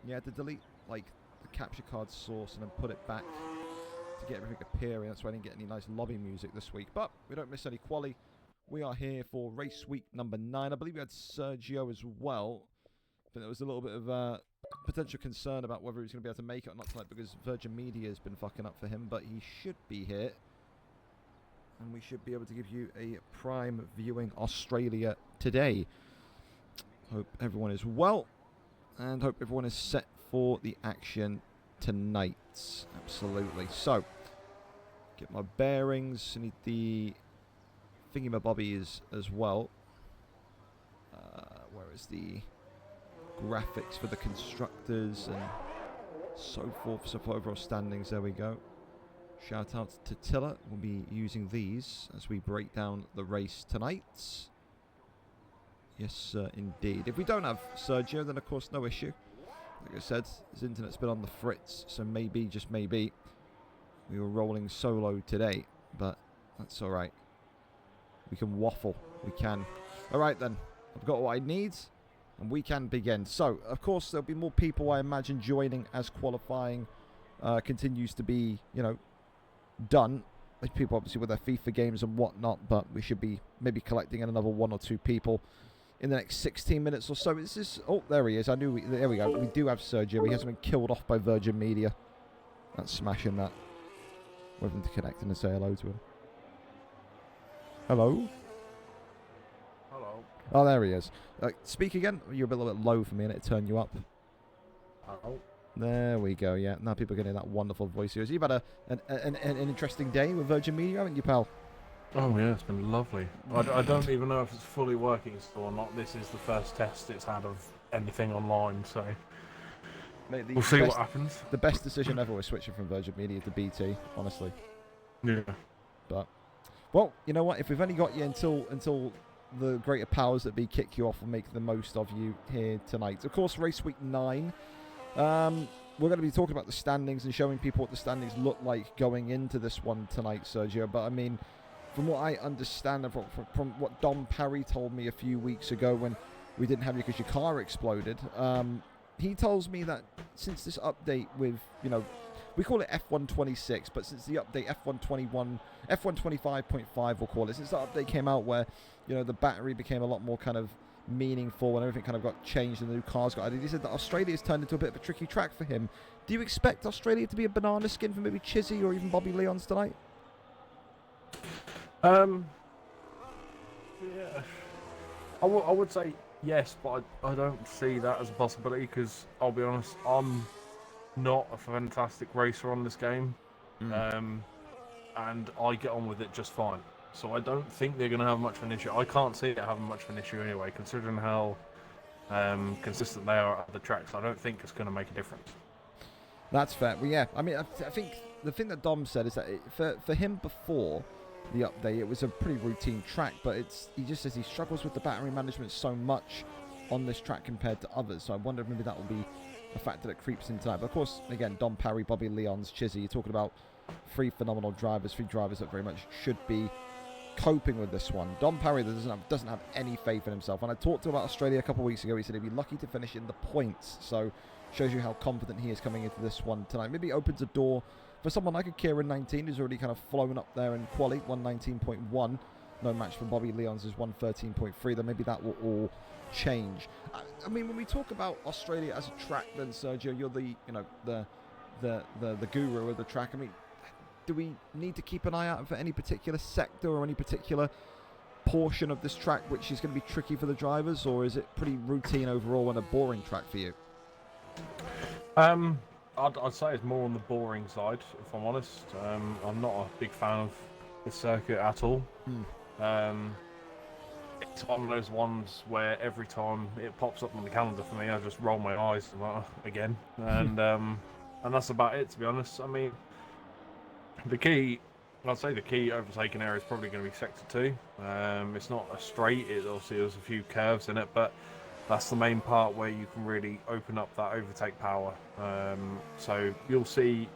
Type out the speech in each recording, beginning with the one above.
You had to delete like the capture card source and then put it back to get everything appearing. That's why I didn't get any nice lobby music this week. But we don't miss any quali. We are here for race week number 9. I believe we had Sergio as well. I think there was a little bit of potential concern about whether he was going to be able to make it or not tonight because Virgin Media has been fucking up for him, but he should be here. And we should be able to give you a prime viewing Australia today. Hope everyone is well and hope everyone is set for the action tonight. Absolutely. So, get my bearings. I need the thingy-my-bobbies as well. Where is the graphics for the constructors and so forth? So for overall standings, there we go. Shout out to Tiller. We'll be using these as we break down the race tonight. Yes, sir, indeed. If we don't have Sergio, then of course no issue. Like I said, his internet's been on the fritz, so maybe, just maybe, we were rolling solo today. But that's alright. We can waffle. We can. Alright then. I've got what I need. And we can begin. So, of course, there'll be more people, I imagine, joining as qualifying continues to be, you know, done. There's people, obviously, with their FIFA games and whatnot. But we should be maybe collecting another 1 or 2 people in the next 16 minutes or so. This is... Oh, there he is. I knew... There we go. We do have Sergio. He hasn't been killed off by Virgin Media. That's smashing that. Wait for him to connect and say hello to him. Hello? Hello. Oh, there he is. Speak again. You're a little bit low for me, and it turn you up. Hello. There we go, yeah. Now people are getting that wonderful voice here. So you've had an interesting day with Virgin Media, haven't you, pal? Oh yeah, it's been lovely. I don't even know if it's fully working still or not. This is the first test it's had of anything online, so Mate, we'll see what happens. The best decision ever was switching from Virgin Media to BT, honestly. Yeah. But, well, you know what? If we've only got you until the greater powers that be kick you off and make the most of you here tonight. Of course, race week 9. We're going to be talking about the standings and showing people what the standings look like going into this one tonight, Sergio. But, I mean... From what I understand, and from what Dom Parry told me a few weeks ago when we didn't have you because your car exploded, he tells me that since this update with, you know, we call it F126, but since the update F121, F125.5 we'll call it, since the update came out where, you know, the battery became a lot more kind of meaningful and everything kind of got changed and the new cars got added, he said that Australia has turned into a bit of a tricky track for him. Do you expect Australia to be a banana skin for maybe Chissy or even BobbyLyons tonight? Yeah, I would say yes, but I don't see that as a possibility because I'll be honest, I'm not a fantastic racer on this game, and I get on with it just fine. So I don't think they're going to have much of an issue. I can't see it having much of an issue anyway, considering how consistent they are at the tracks. I don't think it's going to make a difference. That's fair. Well, yeah, I mean, I think the thing that Dom said is that for him before the update, it was a pretty routine track, but he just says he struggles with the battery management so much on this track compared to others. So I wonder if maybe that will be a factor that creeps in tonight. But of course, again, Dom Parry, BobbyLyons, Chissy, you're talking about 3 phenomenal drivers, 3 drivers that very much should be coping with this one. Dom Parry doesn't have any faith in himself. When I talked to him about Australia a couple of weeks ago, he said he'd be lucky to finish in the points. So shows you how confident he is coming into this one tonight. Maybe opens a door for someone like a Kieran 19 who's already kind of flown up there in quali, 119.1. No match for BobbyLyons is 113.3. Then maybe that will all change. I mean, when we talk about Australia as a track, then Sergio, you're the guru of the track. I mean, do we need to keep an eye out for any particular sector or any particular portion of this track which is going to be tricky for the drivers, or is it pretty routine overall and a boring track for you? I'd say it's more on the boring side, if I'm honest. I'm not a big fan of the circuit at all. It's one of those ones where every time it pops up on the calendar for me, I just roll my eyes again, and that's about it, to be honest. I mean, I'd say the key overtaking area is probably going to be sector 2. It's not a straight, obviously there's a few curves in it, but that's the main part where you can really open up that overtake power. So you'll see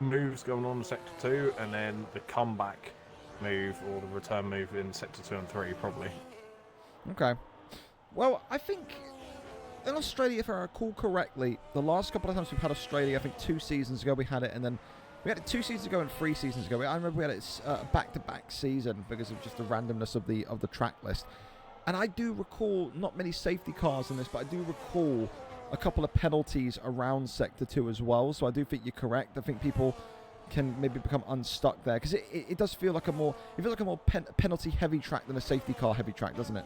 moves going on in sector 2, and then the comeback move or the return move in sector 2 and 3 probably. Okay. Well, I think in Australia, if I recall correctly, the last couple of times we've had Australia, I think 2 seasons ago we had it, and then we had it 2 seasons ago and 3 seasons ago. I remember we had it back-to-back season because of just the randomness of the track list. And I do recall not many safety cars in this, but I do recall a couple of penalties around Sector 2 as well. So I do think you're correct. I think people can maybe become unstuck there because it does feel like a more penalty-heavy track than a safety car-heavy track, doesn't it?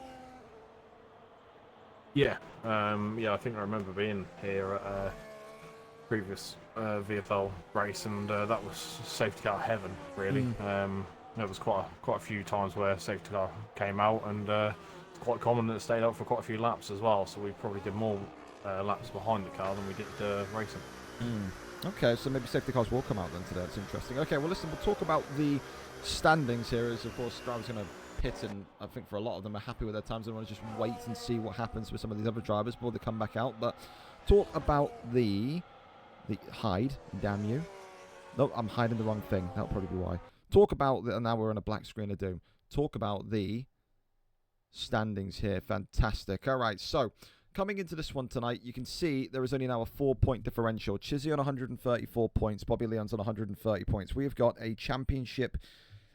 Yeah, I think I remember being here at a previous VFL race, and that was safety car heaven, really. There was quite a few times where safety car came out, and it's quite common that it stayed out for quite a few laps as well. So we probably did more laps behind the car than we did racing. Okay, so maybe safety cars will come out then today. That's interesting. Okay, well listen, we'll talk about the standings here. As of course, drivers going to pit, and I think for a lot of them are happy with their times and want to just wait and see what happens with some of these other drivers before they come back out. But talk about the hide, damn you. No, I'm hiding the wrong thing. That'll probably be why. Talk about the, and now we're on a black screen of doom. Talk about the standings here. Fantastic. All right, so coming into this one tonight, you can see there is only now a 4-point differential. Chissy on 134 points, BobbyLyons on 130 points. We've got a championship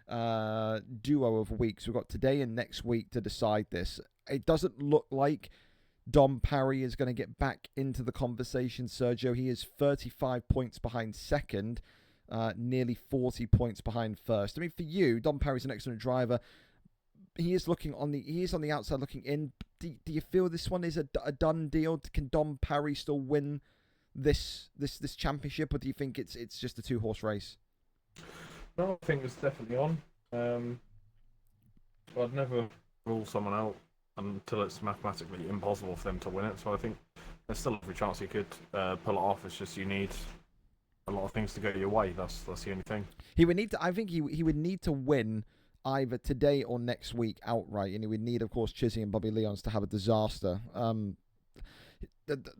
duo of weeks. We've got today and next week to decide this. It doesn't look like Dom Parry is going to get back into the conversation, Sergio. He is 35 points behind second, nearly 40 points behind first. I mean, for you, Dom Parry's an excellent driver. He is on the outside looking in. Do you feel this one is a done deal? Can Dom Parry still win this championship, or do you think it's just a 2-horse race? No, I think it's definitely on. I'd never rule someone out until it's mathematically impossible for them to win it. So I think there's still every chance he could pull it off. It's just you need a lot of things to go your way. That's the only thing. He would need to. I think he would need to win either today or next week outright, and he would need, of course, Chissy and BobbyLyons to have a disaster.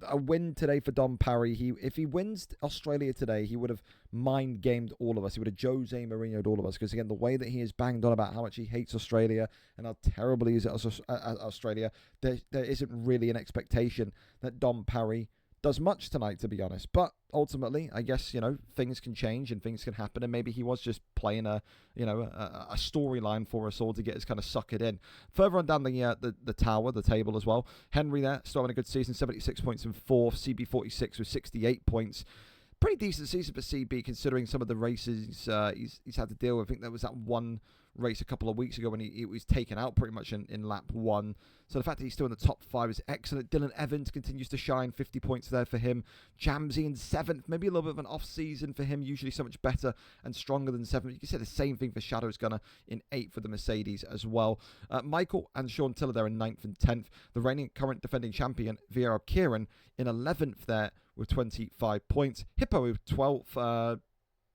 A win today for Dom Parry. If he wins Australia today, he would have mind gamed all of us. He would have Jose Mourinho'd all of us, because again, the way that he is banged on about how much he hates Australia and how terrible he is at Australia, there isn't really an expectation that Dom Parry does much tonight, to be honest. But ultimately, I guess, things can change and things can happen, and maybe he was just playing a storyline for us all to get us kind of suckered in. Further on down the table as well, Henry there still having a good season, 76 points in fourth. CB46 with 68 points. Pretty decent season for CB, considering some of the races he's had to deal with. I think there was that one race a couple of weeks ago when he was taken out pretty much in lap 1. So the fact that he's still in the top 5 is excellent. Dylan Evans continues to shine, 50 points there for him. Jamsey in 7th, maybe a little bit of an off season for him, usually so much better and stronger than 7th. You can say the same thing for Shadows Gunner in 8th for the Mercedes as well. Michael and Sean Tiller there in 9th and 10th. The reigning current defending champion, Vieira Kieran, in 11th there with 25 points. Hippo with 12th.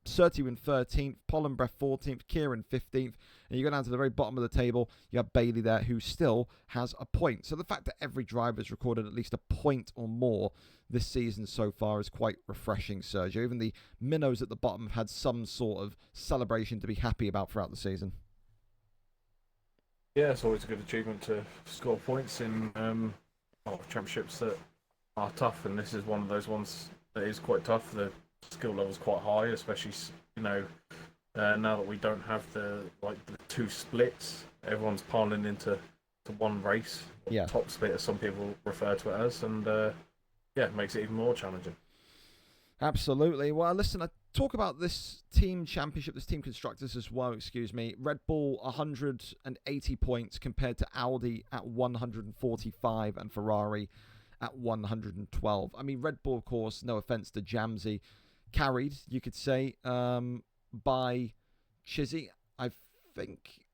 Surtees in 13th, Pollenbreath 14th, Kieran 15th, and you go down to the very bottom of the table, you have Bailey there, who still has a point. So the fact that every driver has recorded at least a point or more this season so far is quite refreshing, Sergio. Even the minnows at the bottom have had some sort of celebration to be happy about throughout the season. Yeah, it's always a good achievement to score points in championships that are tough, and this is one of those ones that is quite tough. The skill level's quite high, especially now that we don't have the 2 splits. Everyone's piling into one race. Yeah. Top split, as some people refer to it as, and it makes it even more challenging. Absolutely. Well, listen, I talk about this team championship, this team constructors as well, excuse me. Red Bull 180 points compared to Audi at 145 and Ferrari at 112. I mean, Red Bull, of course, no offense to Jamsey, carried, you could say, by Chissy. I think,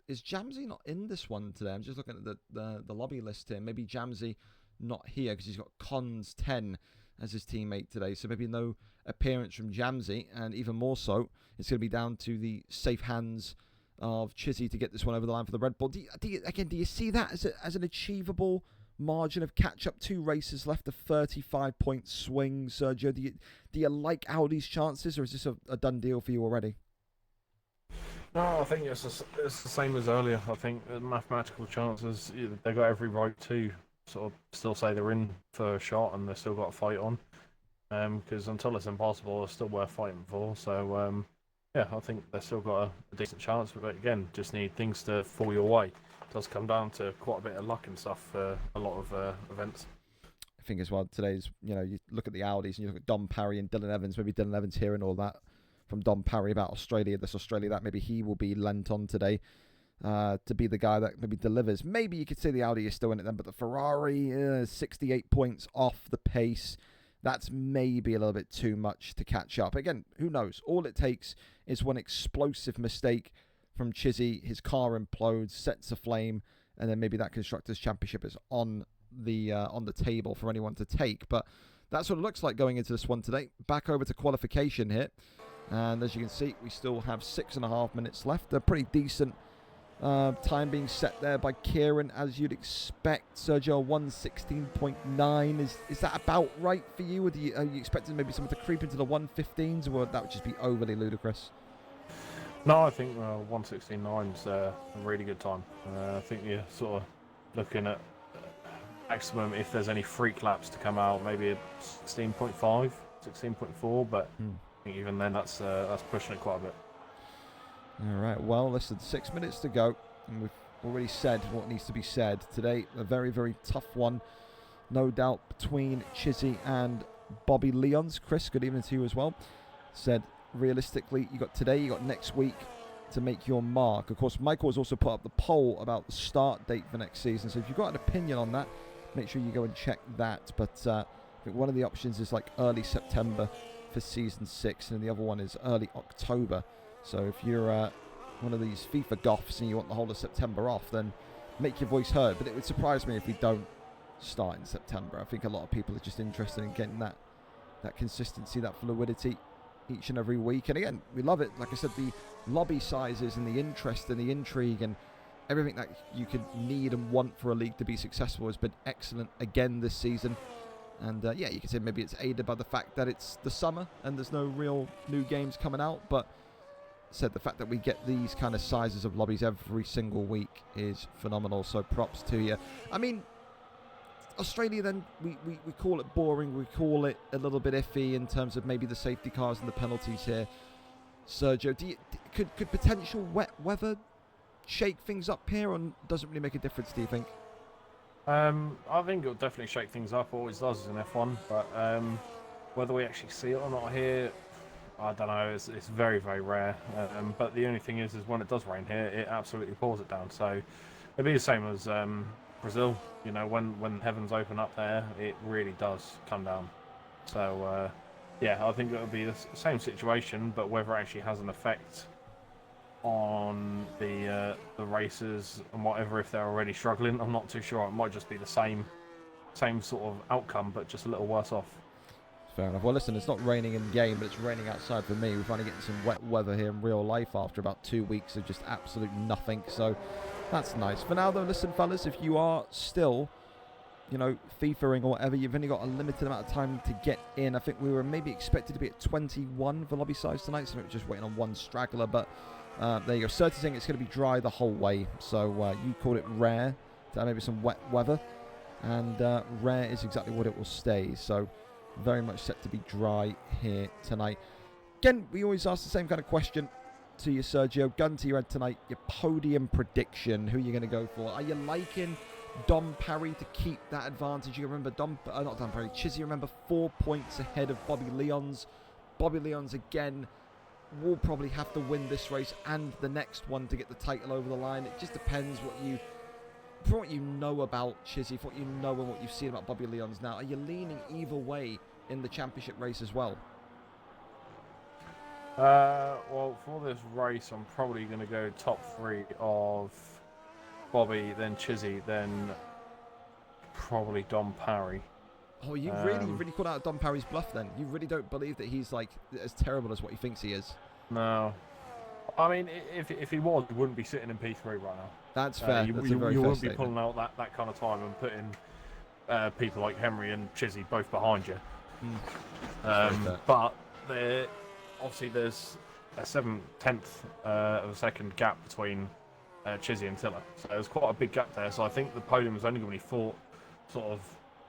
is Jamsey not in this one today? I'm just looking at the lobby list here. Maybe Jamsey not here because he's got Cons 10 as his teammate today. So maybe no appearance from Jamsey, and even more so, it's going to be down to the safe hands of Chissy to get this one over the line for the Red Bull. Do you see that as an achievable margin of catch-up? 2 races left, a 35-point swing, Sergio. Do you like Audi's chances, or is this a done deal for you already? No, I think it's the same as earlier. I think the mathematical chances, they've got every right to sort of still say they're in for a shot and they've still got a fight on. Because until it's impossible, it's still worth fighting for. So yeah, I think they've still got a decent chance. But again, just need things to fall your way. It does come down to quite a bit of luck and stuff for a lot of events. I think as well today's, you look at the Audis and you look at Dom Parry and Dylan Evans. Maybe Dylan Evans hearing all that from Dom Parry about Australia, this Australia, that maybe he will be lent on today to be the guy that maybe delivers. Maybe you could say the Audi is still in it then, but the Ferrari, 68 points off the pace. That's maybe a little bit too much to catch up. Again, who knows? All it takes is one explosive mistake from Chissy. His car implodes, sets aflame, and then maybe that Constructors' Championship is on the table for anyone to take. But that's what it looks like going into this one today. Back over to qualification here. And as you can see, we still have 6.5 minutes left. A pretty decent time being set there by Kieran, as you'd expect. Sergio, 1:16.9. Is that about right for you? Or are you expecting maybe someone to creep into the 1:15s, or would that just be overly ludicrous? No, I think 1:16.9 is a really good time. I think you're sort of looking at maximum, if there's any freak laps to come out, maybe a 16.5, 16.4, but I think even then that's pushing it quite a bit. All right, well, listen, 6 minutes to go, and we've already said what needs to be said. Today, a very, very tough one, no doubt, between Chissy and BobbyLyons. Chris, good evening to you as well. Said, realistically, you got today, you got next week to make your mark. Of course, Michael has also put up the poll about the start date for next season, so if you've got an opinion on that, make sure you go and check that. But I think one of the options is like early September for season 6, and the other one is early October. So if you're one of these FIFA goths and you want the whole of September off, then make your voice heard. But it would surprise me if we don't start in September. I think a lot of people are just interested in getting that consistency, that fluidity each and every week. And again, we love it. Like I said, the lobby sizes and the interest and the intrigue and everything that you could need and want for a league to be successful has been excellent again this season. And yeah, you could say maybe it's aided by the fact that it's the summer and there's no real new games coming out, but said the fact that we get these kind of sizes of lobbies every single week is phenomenal, so props to you. I mean, Australia then, we call it boring, we call it a little bit iffy in terms of maybe the safety cars and the penalties here. Sergio, could potential wet weather shake things up here, or doesn't really make a difference, do you think? I think it'll definitely shake things up, always does in F1, but whether we actually see it or not here, I don't know. It's very, very rare. But the only thing is when it does rain here, it absolutely pours it down. So it'd be the same as Brazil. You know, when heavens open up there, it really does come down. So yeah, I think it'll be the same situation, but whether it actually has an effect on the racers and whatever, if they're already struggling, I'm not too sure. It might just be the same sort of outcome, but just a little worse off. Fair enough. Well, listen, it's not raining in game, but it's raining outside for me. We're finally getting some wet weather here in real life after about 2 weeks of just absolute nothing. So that's nice. For now, though, listen, fellas, if you are still, FIFAing or whatever, you've only got a limited amount of time to get in. I think we were maybe expected to be at 21 for lobby size tonight, so we're just waiting on one straggler. But there you go. Certain saying it's going to be dry the whole way. So you called it rare to have maybe some wet weather. And rare is exactly what it will stay. So very much set to be dry here tonight. Again, we always ask the same kind of question to you, Sergio. Gun to your head tonight. Your podium prediction. Who are you going to go for? Are you liking Dom Parry to keep that advantage? You remember not Dom Parry. Chissy, remember 4 points ahead of BobbyLyons. BobbyLyons again will probably have to win this race and the next one to get the title over the line. It just depends from what you know about Chissy, from what you know and what you've seen about BobbyLyons now. Are you leaning either way in the championship race as well? Well, for this race, I'm probably going to go top 3 of Bobby, then Chissy, then probably Dom Parry. Oh, you really called out Dom Parry's bluff then? You really don't believe that he's like as terrible as what he thinks he is? No. I mean, if he was, he wouldn't be sitting in P3 right now. That's fair. You wouldn't be pulling out that kind of time and putting people like Henry and Chissy both behind you. But obviously there's a 7/10 of a second gap between Chissy and Tiller. So there's quite a big gap there. So I think the podium is only going to be fought sort of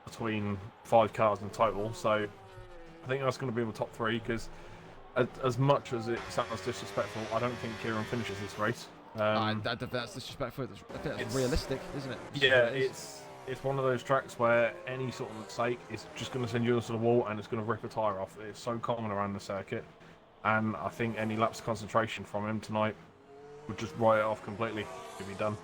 between 5 cars in total. So I think that's going to be in the top 3 because as much as it sounds disrespectful, I don't think Kieran finishes this race. That's disrespectful. I think that's realistic, isn't it? Yeah, it's one of those tracks where any sort of mistake is just going to send you into the wall and it's going to rip a tyre off. It's so common around the circuit, and I think any lapse of concentration from him tonight would just write it off completely. He'd be done.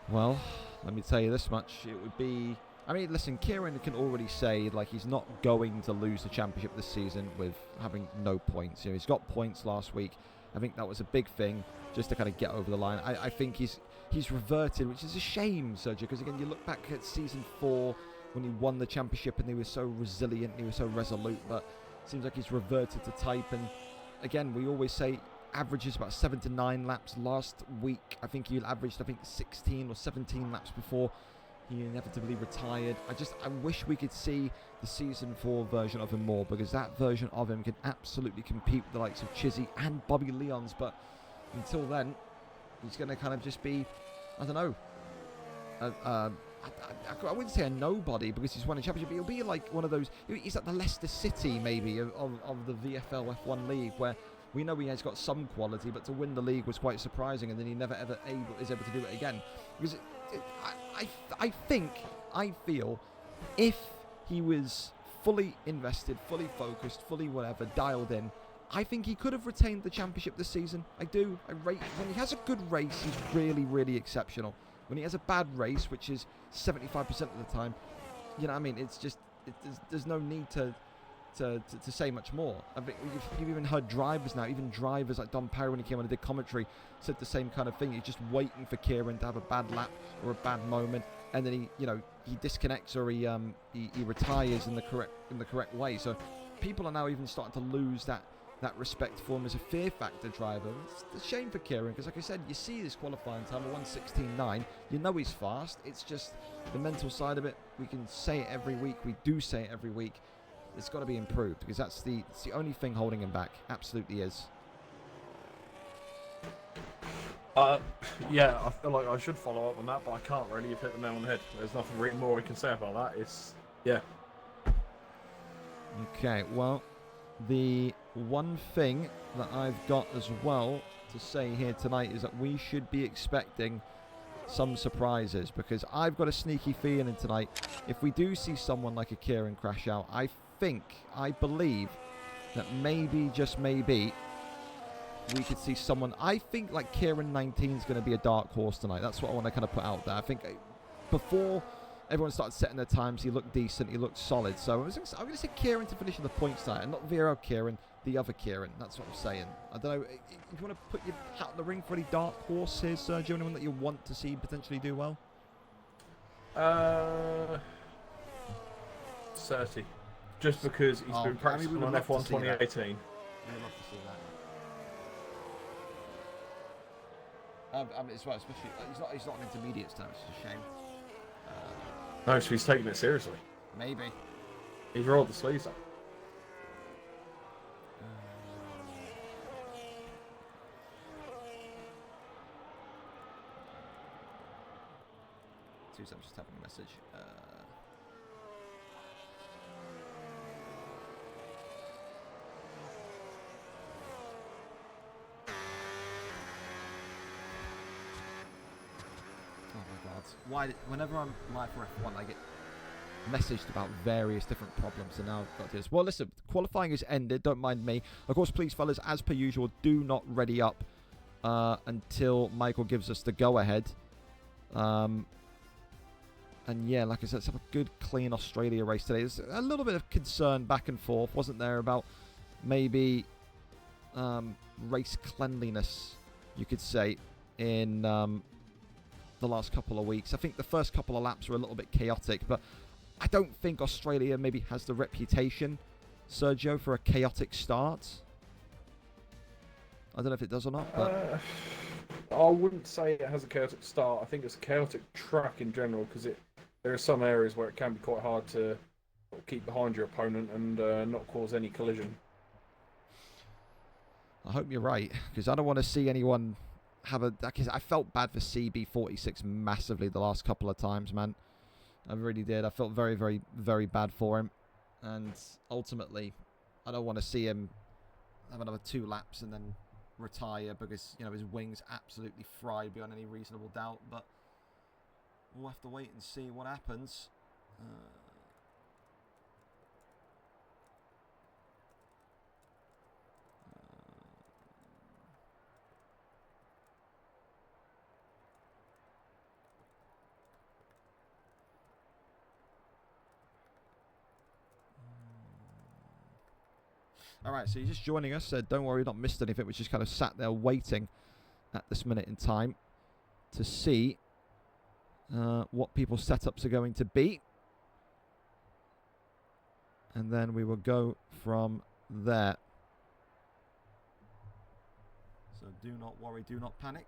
Well, let me tell you this much: it would be. I mean, listen, Kieran can already say like he's not going to lose the championship this season with having no points. You know, he's got points last week. I think that was a big thing just to kind of get over the line. I think he's reverted, which is a shame, Sergio, because again, you look back at season 4 when he won the championship and he was so resilient, and he was so resolute, but it seems like he's reverted to type. And again, we always say averages about 7 to 9 laps. Last week, I think he averaged 16 or 17 laps before he inevitably retired. I wish we could see the season 4 version of him more, because that version of him can absolutely compete with the likes of Chissy and BobbyLyons, but until then, he's going to kind of just be, I don't know, I wouldn't say a nobody because he's won a championship, but he'll be like one of those, he's like the Leicester City maybe of the VFL F1 league, where we know he has got some quality, but to win the league was quite surprising, and then he never ever is able to do it again. Because I feel if he was fully invested, fully focused, fully whatever, dialed in, I think he could have retained the championship this season. I do. When he has a good race, he's really, really exceptional. When he has a bad race, which is 75% of the time, you know what I mean? It's just, there's no need to say much more. I think you've even heard drivers now, even drivers like Don Perry when he came on and did commentary, said the same kind of thing. He's just waiting for Kieran to have a bad lap or a bad moment, and then he disconnects or he retires in the correct way. So people are now even starting to lose that respect for him as a fear factor driver. It's a shame for Kieran, because like I said, you see this qualifying time of 1:16.9, you know he's fast. It's just the mental side of it. We can say it every week, we do say it every week. It's got to be improved, because it's the only thing holding him back. Absolutely is. Yeah, I feel like I should follow up on that, but I can't really. You've hit the nail on the head. There's nothing really more we can say about that. Okay, well, the one thing that I've got as well to say here tonight is that we should be expecting some surprises, because I've got a sneaky feeling tonight, if we do see someone like a Kieran crash out, I believe that maybe, just maybe, we could see someone. I think like Kieran 19 is going to be a dark horse tonight. That's what I want to kind of put out there. I think before everyone started setting their times, he looked decent, he looked solid. So I'm going to say Kieran to finish in the points tonight, and not Vero Kieran, the other Kieran. That's what I'm saying. I don't know, if you want to put your hat in the ring for any dark horse here, Sergio, anyone that you want to see potentially do well? 30. Just because he's been practicing on F1 2018. We'd love to see that. I mean, as well, especially he's not an intermediate time, which is a shame. No, so he's taking it seriously. Maybe. He's rolled the sleeves up. I'm just having a message. Oh my God! Why? Whenever I'm live for F1, I get messaged about various different problems, and now I've got this. Well, listen, qualifying is ended. Don't mind me. Of course, please, fellas, as per usual, do not ready up until Michael gives us the go-ahead. And yeah, like I said, let's have a good, clean Australia race today. There's a little bit of concern back and forth, wasn't there, about maybe race cleanliness, you could say, in the last couple of weeks. I think the first couple of laps were a little bit chaotic, but I don't think Australia maybe has the reputation, Sergio, for a chaotic start. I don't know if it does or not, but I wouldn't say it has a chaotic start. I think it's a chaotic track in general, because there are some areas where it can be quite hard to keep behind your opponent and not cause any collision. I hope you're right, because I don't want to see anyone have I felt bad for CB46 massively the last couple of times, man. I really did. I felt very, very, very bad for him. And ultimately, I don't want to see him have another 2 laps and then retire because, you know, his wings absolutely fried beyond any reasonable doubt. But we'll have to wait and see what happens. Alright, so you're just joining us. Don't worry, you've not missed anything. We just kind of sat there waiting at this minute in time to see what people's setups are going to be. And then we will go from there. So do not worry, do not panic.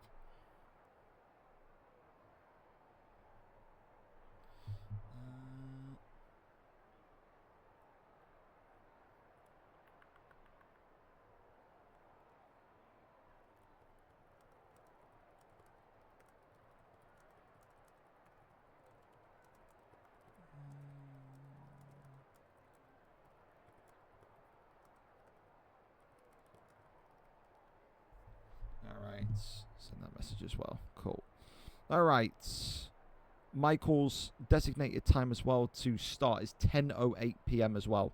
Alright, send that message as well. Cool. Alright. Michael's designated time as well to start is 10:08 p.m. as well.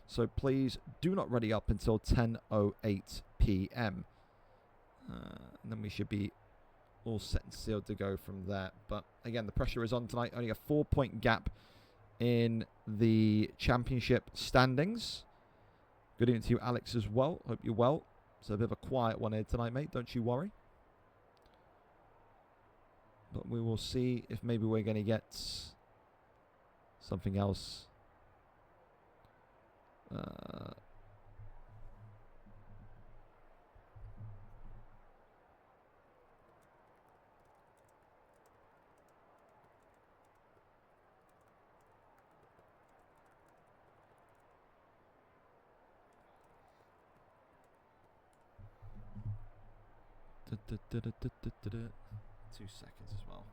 So please do not ready up until 10:08 p.m. And then we should be all set and sealed to go from there. But again, the pressure is on tonight. Only a 4-point gap in the championship standings. Good evening to you, Alex, as well. Hope you're well. It's a bit of a quiet one here tonight, mate. Don't you worry. But we will see if maybe we're going to get something else. Two seconds as well.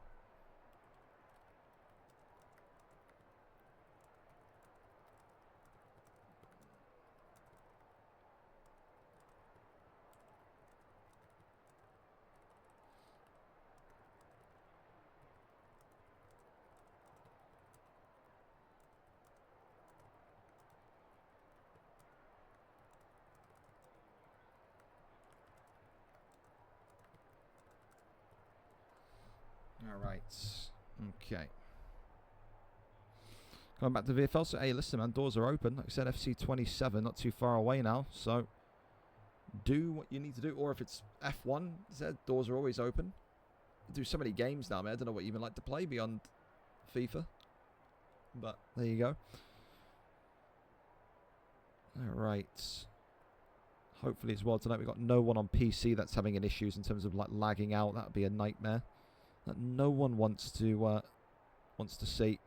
All right. Okay. Going back to VFL. So, hey, listen, man, doors are open. Like I said, FC 27, not too far away now. So, do what you need to do. Or if it's F1, doors are always open. I do so many games now, man. I don't know what you even like to play beyond FIFA. But there you go. All right. Hopefully as well tonight we've got no one on PC that's having any issues in terms of like lagging out. That would be a nightmare. That no one wants to see.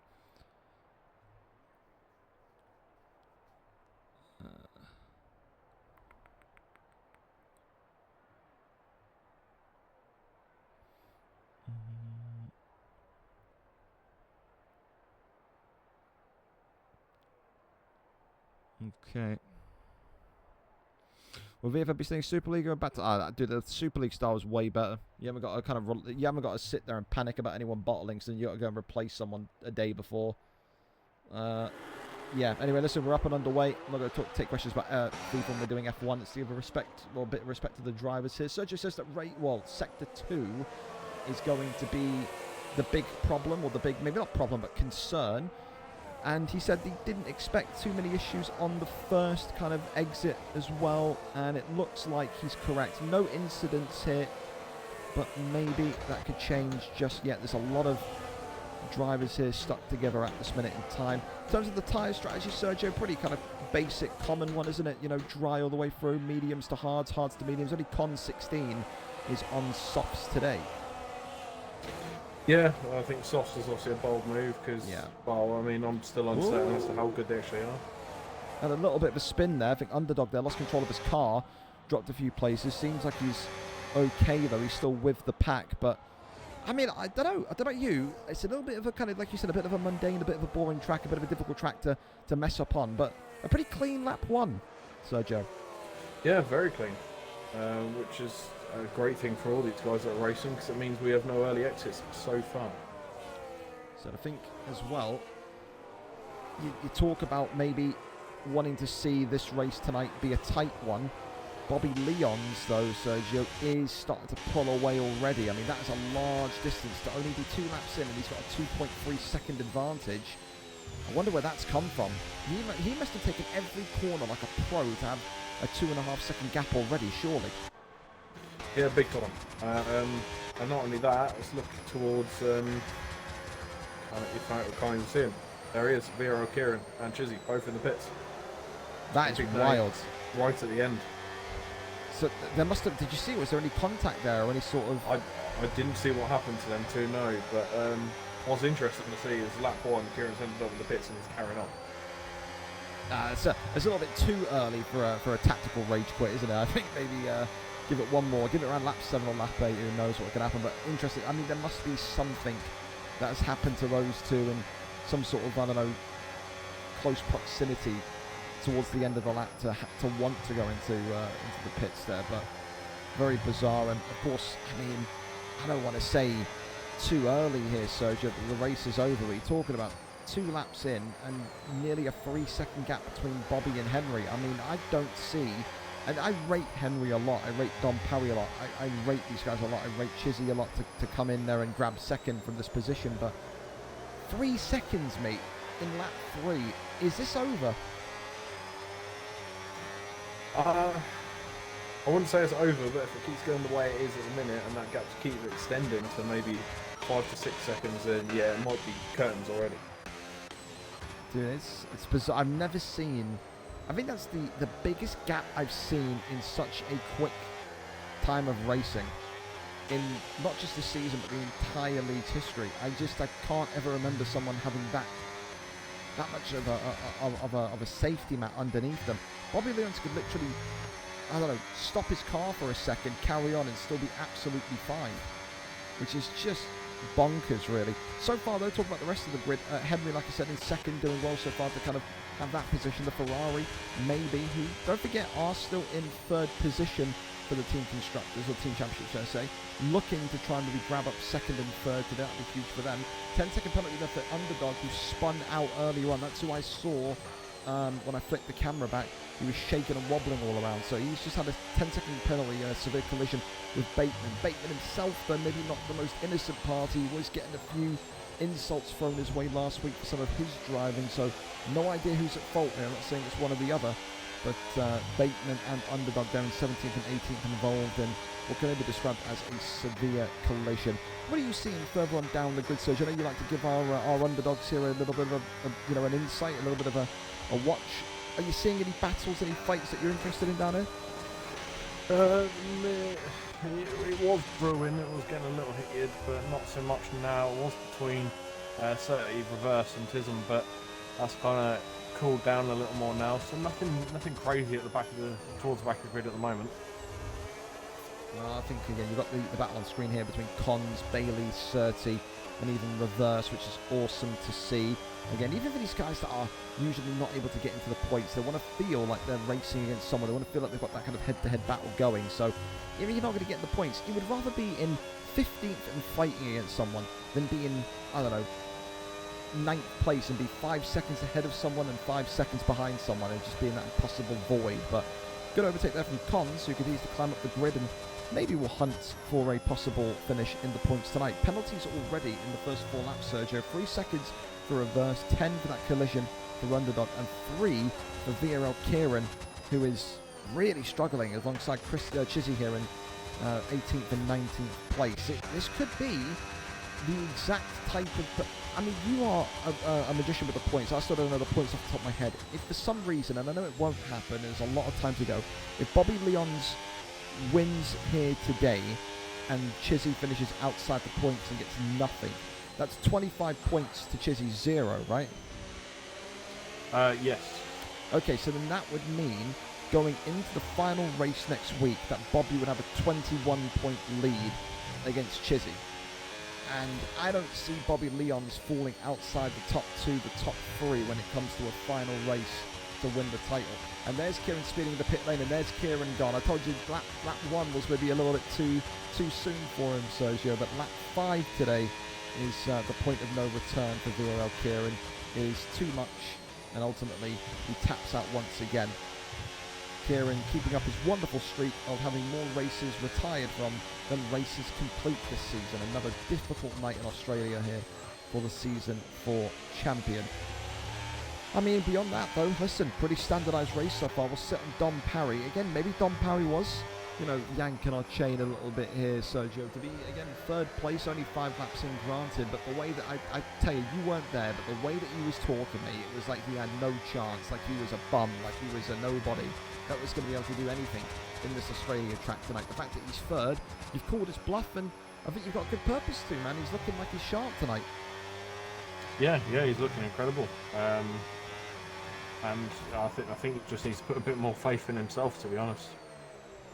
Okay. Will VFL be staying Super League or back to dude, the Super League style is way better. You haven't got to sit there and panic about anyone bottling, so you got to go and replace someone a day before. Yeah. Anyway, listen, we're up and underway. I'm not going to take questions about FIFA when we're doing F1. Let's give a bit of respect to the drivers here. Sergio says that Sector 2 is going to be the big problem, or the big, maybe not problem, but concern. And he said he didn't expect too many issues on the first kind of exit as well. And it looks like he's correct. No incidents here, but maybe that could change just yet. There's a lot of drivers here stuck together at this minute in time. In terms of the tyre strategy, Sergio, pretty kind of basic, common one, isn't it? You know, dry all the way through, mediums to hards, hards to mediums. Only Con 16 is on softs today. Yeah, I think softs is obviously a bold move because, well, I mean, I'm still uncertain as to how good they actually are. And a little bit of a spin there. I think Underdog there lost control of his car, dropped a few places. Seems like he's okay, though. He's still with the pack, but I mean, I don't know about you. It's a little bit of a kind of, like you said, a bit of a mundane, a bit of a boring track, a bit of a difficult track to mess up on, but a pretty clean lap one, Sergio. Yeah, very clean, which is a great thing for all these guys that are racing, because it means we have no early exits so far. So I think as well, you talk about maybe wanting to see this race tonight be a tight one. BobbyLyons, though, Sergio, is starting to pull away already. I mean, that is a large distance to only be 2 laps in, and he's got a 2.3 second advantage. I wonder where that's come from. He must have taken every corner like a pro to have a 2.5 second gap already, surely. Yeah, big time. And not only that, let's look towards, you can't even see him. There he is, Vero, Kieran and Chissy, both in the pits. That is wild. Right at the end. So there must have, did you see, was there any contact there or any sort of... I didn't see what happened to them two, no, but what's interesting to see is lap 1, Kieran's ended up in the pits and he's carrying on. It's a little bit too early for a tactical rage quit, isn't it? I think maybe give it one more, give it around lap 7 or lap 8, who knows what can happen, but interesting. I mean, there must be something that has happened to those two in some sort of, I don't know, close proximity towards the end of the lap to want to go into the pits there, but very bizarre. And of course, I mean, I don't want to say too early here, Sergio, that the race is over. We're talking about 2 laps in and nearly a 3-second gap between Bobby and Henry. I mean, I don't see, and I rate Henry a lot, I rate Dom Parry a lot, I rate these guys a lot, I rate Chissy a lot to come in there and grab second from this position, but 3 seconds, mate, in lap 3, is this over? I wouldn't say it's over, but if it keeps going the way it is at the minute and that gap keeps extending to maybe 5 to 6 seconds, then yeah, it might be curtains already. Dude, it's bizarre. I've never seen... I think that's the biggest gap I've seen in such a quick time of racing. In not just this season, but the entire league's history. I can't ever remember someone having that much of a safety mat underneath them. BobbyLyons could literally, I don't know, stop his car for a second, carry on, and still be absolutely fine, which is just bonkers, really. So far, though, talking about the rest of the grid, Henry, like I said, in second, doing well so far to kind of have that position. The Ferrari, maybe, who, don't forget, are still in 3rd position for the team constructors, or team championship, should I say, looking to try and maybe grab up 2nd and 3rd today. That would be huge for them. 10-second penalty there for Underdog, who spun out earlier on. That's who I saw when I flicked the camera back. He was shaking and wobbling all around. So he's just had a 10-second penalty, a severe collision with Bateman. Bateman himself, though, maybe not the most innocent party, was getting a few insults thrown his way last week for some of his driving. So no idea who's at fault there. I'm not saying it's one or the other. But Bateman and Underdog there in 17th and 18th involved in what can only be described as a severe collision. What are you seeing further on down the grid, Sergio? I know you like to give our underdogs here a little bit of an insight, a little bit of a watch. Are you seeing any battles, any fights that you're interested in down here? It was brewing, it was getting a little heated, but not so much now. It was between certainly Reverse and Tism, but that's kind of cooled down a little more now. So nothing crazy at the back of towards the back of the grid at the moment. Well, I think again you've got the battle on screen here between Cons, Bailey, Surtee, and even Reverse, which is awesome to see. Again, even for these guys that are usually not able to get into the points, they want to feel like they're racing against someone. They want to feel like they've got that kind of head-to-head battle going. So, even if you're not going to get the points, you would rather be in 15th and fighting against someone than be in, I don't know, 9th place and be 5 seconds ahead of someone and 5 seconds behind someone and just be in that impossible void. But good overtake there from Cons, who could easily climb up the grid and maybe will hunt for a possible finish in the points tonight. Penalties already in the first 4 laps, Sergio. 3 seconds for Reverse, 10 for that collision for Underdog, and 3 for VRL Kieran, who is really struggling alongside Chissy here in 18th and 19th place. This could be the exact type of... I mean, you are a magician with the points. I still don't know the points off the top of my head. If for some reason, and I know it won't happen, there's a lot of time to go, if BobbyLyons wins here today and Chissy finishes outside the points and gets nothing, that's 25 points to Chissy's 0, right? Yes. Okay, so then that would mean going into the final race next week that Bobby would have a 21-point lead against Chissy. and I don't see BobbyLyons falling outside the top 2, the top 3 when it comes to a final race to win the title. And there's Kieran speeding the pit lane, and there's Kieran gone. I told you lap 1 was maybe a little bit too soon for him, Sergio, but lap 5 today is the point of no return for VRL Kieran. Is too much, and ultimately he taps out once again. Kieran keeping up his wonderful streak of having more races retired from than races complete this season. Another difficult night in Australia here for the season 4 champion. I mean, beyond that though, listen, pretty standardised race so far. We'll sit on Dom Parry. Again, maybe Dom Parry was, yanking our chain a little bit here, Sergio, to be, again, 3rd place, only 5 laps in, granted, but the way that, I tell you, you weren't there, but the way that he was talking to me, it was like he had no chance, like he was a bum, like he was a nobody that was going to be able to do anything in this Australia track tonight. The fact that he's 3rd, you've called his bluff, and I think you've got good purpose to, man. He's looking like he's sharp tonight. Yeah, he's looking incredible. And I think he just needs to put a bit more faith in himself, to be honest.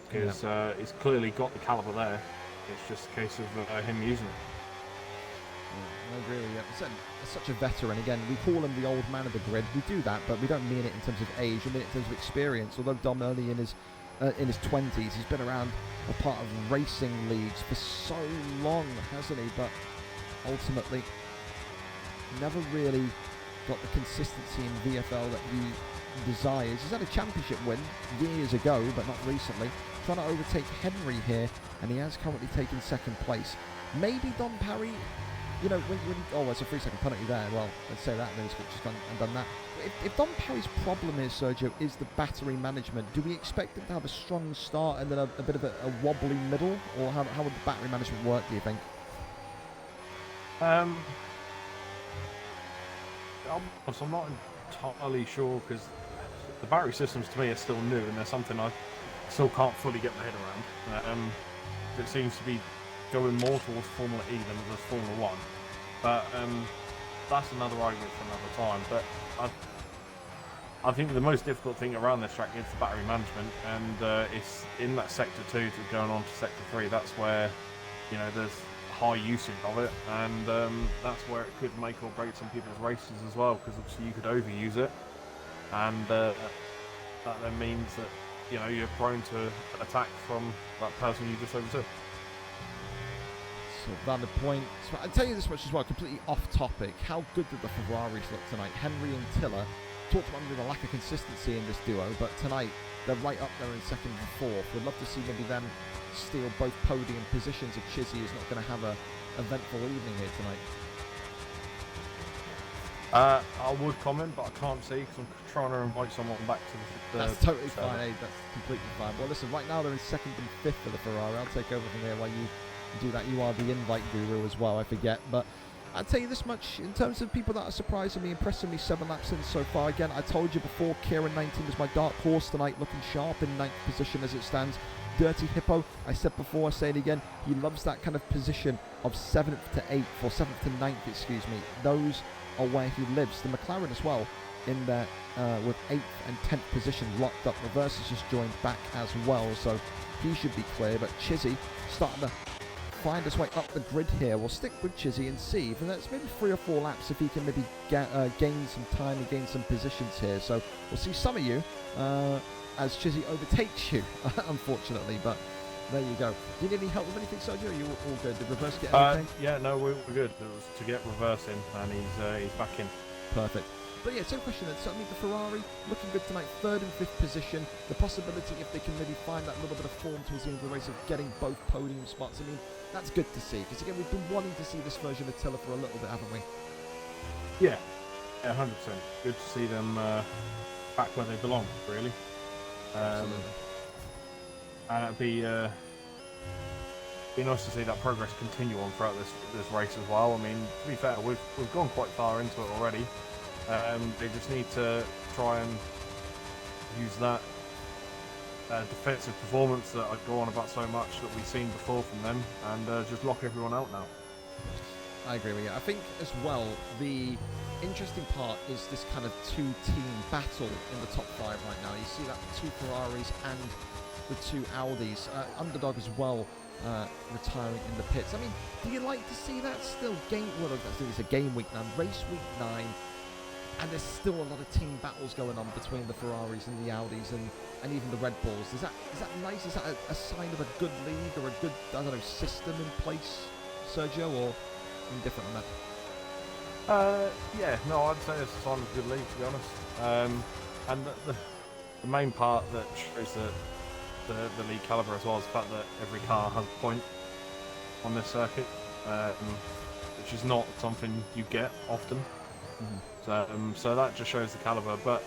Because he's clearly got the caliber there. It's just a case of him using it. I agree with you. He's such a veteran. Again, we call him the old man of the grid. We do that, but we don't mean it in terms of age. We mean it in terms of experience. Although Dom early in his 20s, he's been around a part of racing leagues for so long, hasn't he? But ultimately, never really got the consistency in VFL that he desires. He's had a championship win years ago, but not recently. Trying to overtake Henry here, and he has currently taken 2nd place. Maybe Dom Parry, when it's a 3-second penalty there. Well, let's say that, and then he's just gone and done that. If Dom Parry's problem is, Sergio, is the battery management, do we expect him to have a strong start and then a bit of a wobbly middle, or how would the battery management work, do you think? I'm not entirely sure, because the battery systems to me are still new, and they're something I still can't fully get my head around. It seems to be going more towards Formula E than it does Formula 1. But that's another argument for another time. But I think the most difficult thing around this track is the battery management, and it's in that Sector 2 to going on to Sector 3. That's where, there's high usage of it, and that's where it could make or break some people's races as well, because obviously you could overuse it, and that then means that you're prone to an attack from that person you just overtook. So valid point. So I'll tell you this much as well, completely off topic. How good did the Ferraris look tonight? Henry and Tiller talked about the lack of consistency in this duo, but tonight they're right up there in 2nd and 4th. We'd love to see maybe them steal both podium positions if Chissy is not going to have a eventful evening here tonight. I would comment, but I can't see because I'm trying to invite someone back to the That's totally fine, eh? That's completely fine. Well, listen, right now they're in 2nd and 5th for the Ferrari. I'll take over from there while you do that. You are the invite guru as well, I forget. But I'll tell you this much, in terms of people that are surprising me, impressing me 7 laps in so far. Again, I told you before, Kieran 19 was my dark horse tonight, looking sharp in 9th position as it stands. Dirty Hippo, I said before, I say it again, he loves that kind of position of 7th to 8th, or 7th to 9th, excuse me. Those are where he lives. The McLaren as well, in there with 8th and 10th position locked up. Reverse has just joined back as well, so he should be clear. But Chissy starting to find his way up the grid here. We'll stick with Chissy and see for that's maybe 3 or 4 laps if he can maybe gain some time and gain some positions here. So we'll see some of you as Chissy overtakes you, unfortunately. But there you go. Do you need any help with anything, Sergio? Are you all good? Did Reverse get anything? Yeah, no, we're good. It was to get Reverse in, and he's back in. Perfect. But yeah, same question then. So I mean, the Ferrari looking good tonight, 3rd and 5th position. The possibility, if they can maybe find that little bit of form towards the end of the race, of getting both podium spots. I mean, that's good to see, because again, we've been wanting to see this version of Tiller for a little bit, haven't we? Yeah, 100%. Good to see them back where they belong, really. Absolutely. And it'd be nice to see that progress continue on throughout this race as well. I mean, to be fair, we've gone quite far into it already. They just need to try and use that defensive performance that I go on about so much that we've seen before from them, and just lock everyone out now. I agree with you. I think as well, the interesting part is this kind of 2-team battle in the top 5 right now. You see that the 2 Ferraris and the 2 Audis. Underdog as well retiring in the pits. I mean, do you like to see that still? It's a game week now, race week 9, and there's still a lot of team battles going on between the Ferraris and the Audis and even the Red Bulls. Is that nice? Is that a sign of a good league or a good, I don't know, system in place, Sergio, or indifferent on that? Yeah, no, I'd say it's a sign of a good league, to be honest. And the main part that shows the league calibre as well is the fact that every car has a point on this circuit, which is not something you get often. Mm-hmm. So that just shows the calibre. But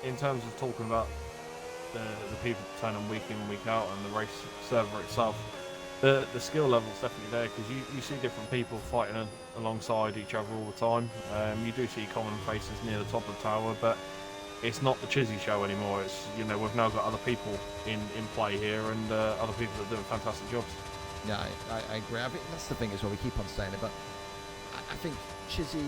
in terms of talking about the people turn on week in, week out, and the race server itself, the skill level's definitely there, because you see different people fighting alongside each other all the time. You do see common faces near the top of the tower, but it's not the Chissy show anymore. It's, you know, we've now got other people in play here, and other people that are doing fantastic jobs. Yeah, I agree. I think that's the thing as well. We keep on saying it, but I think Chissy,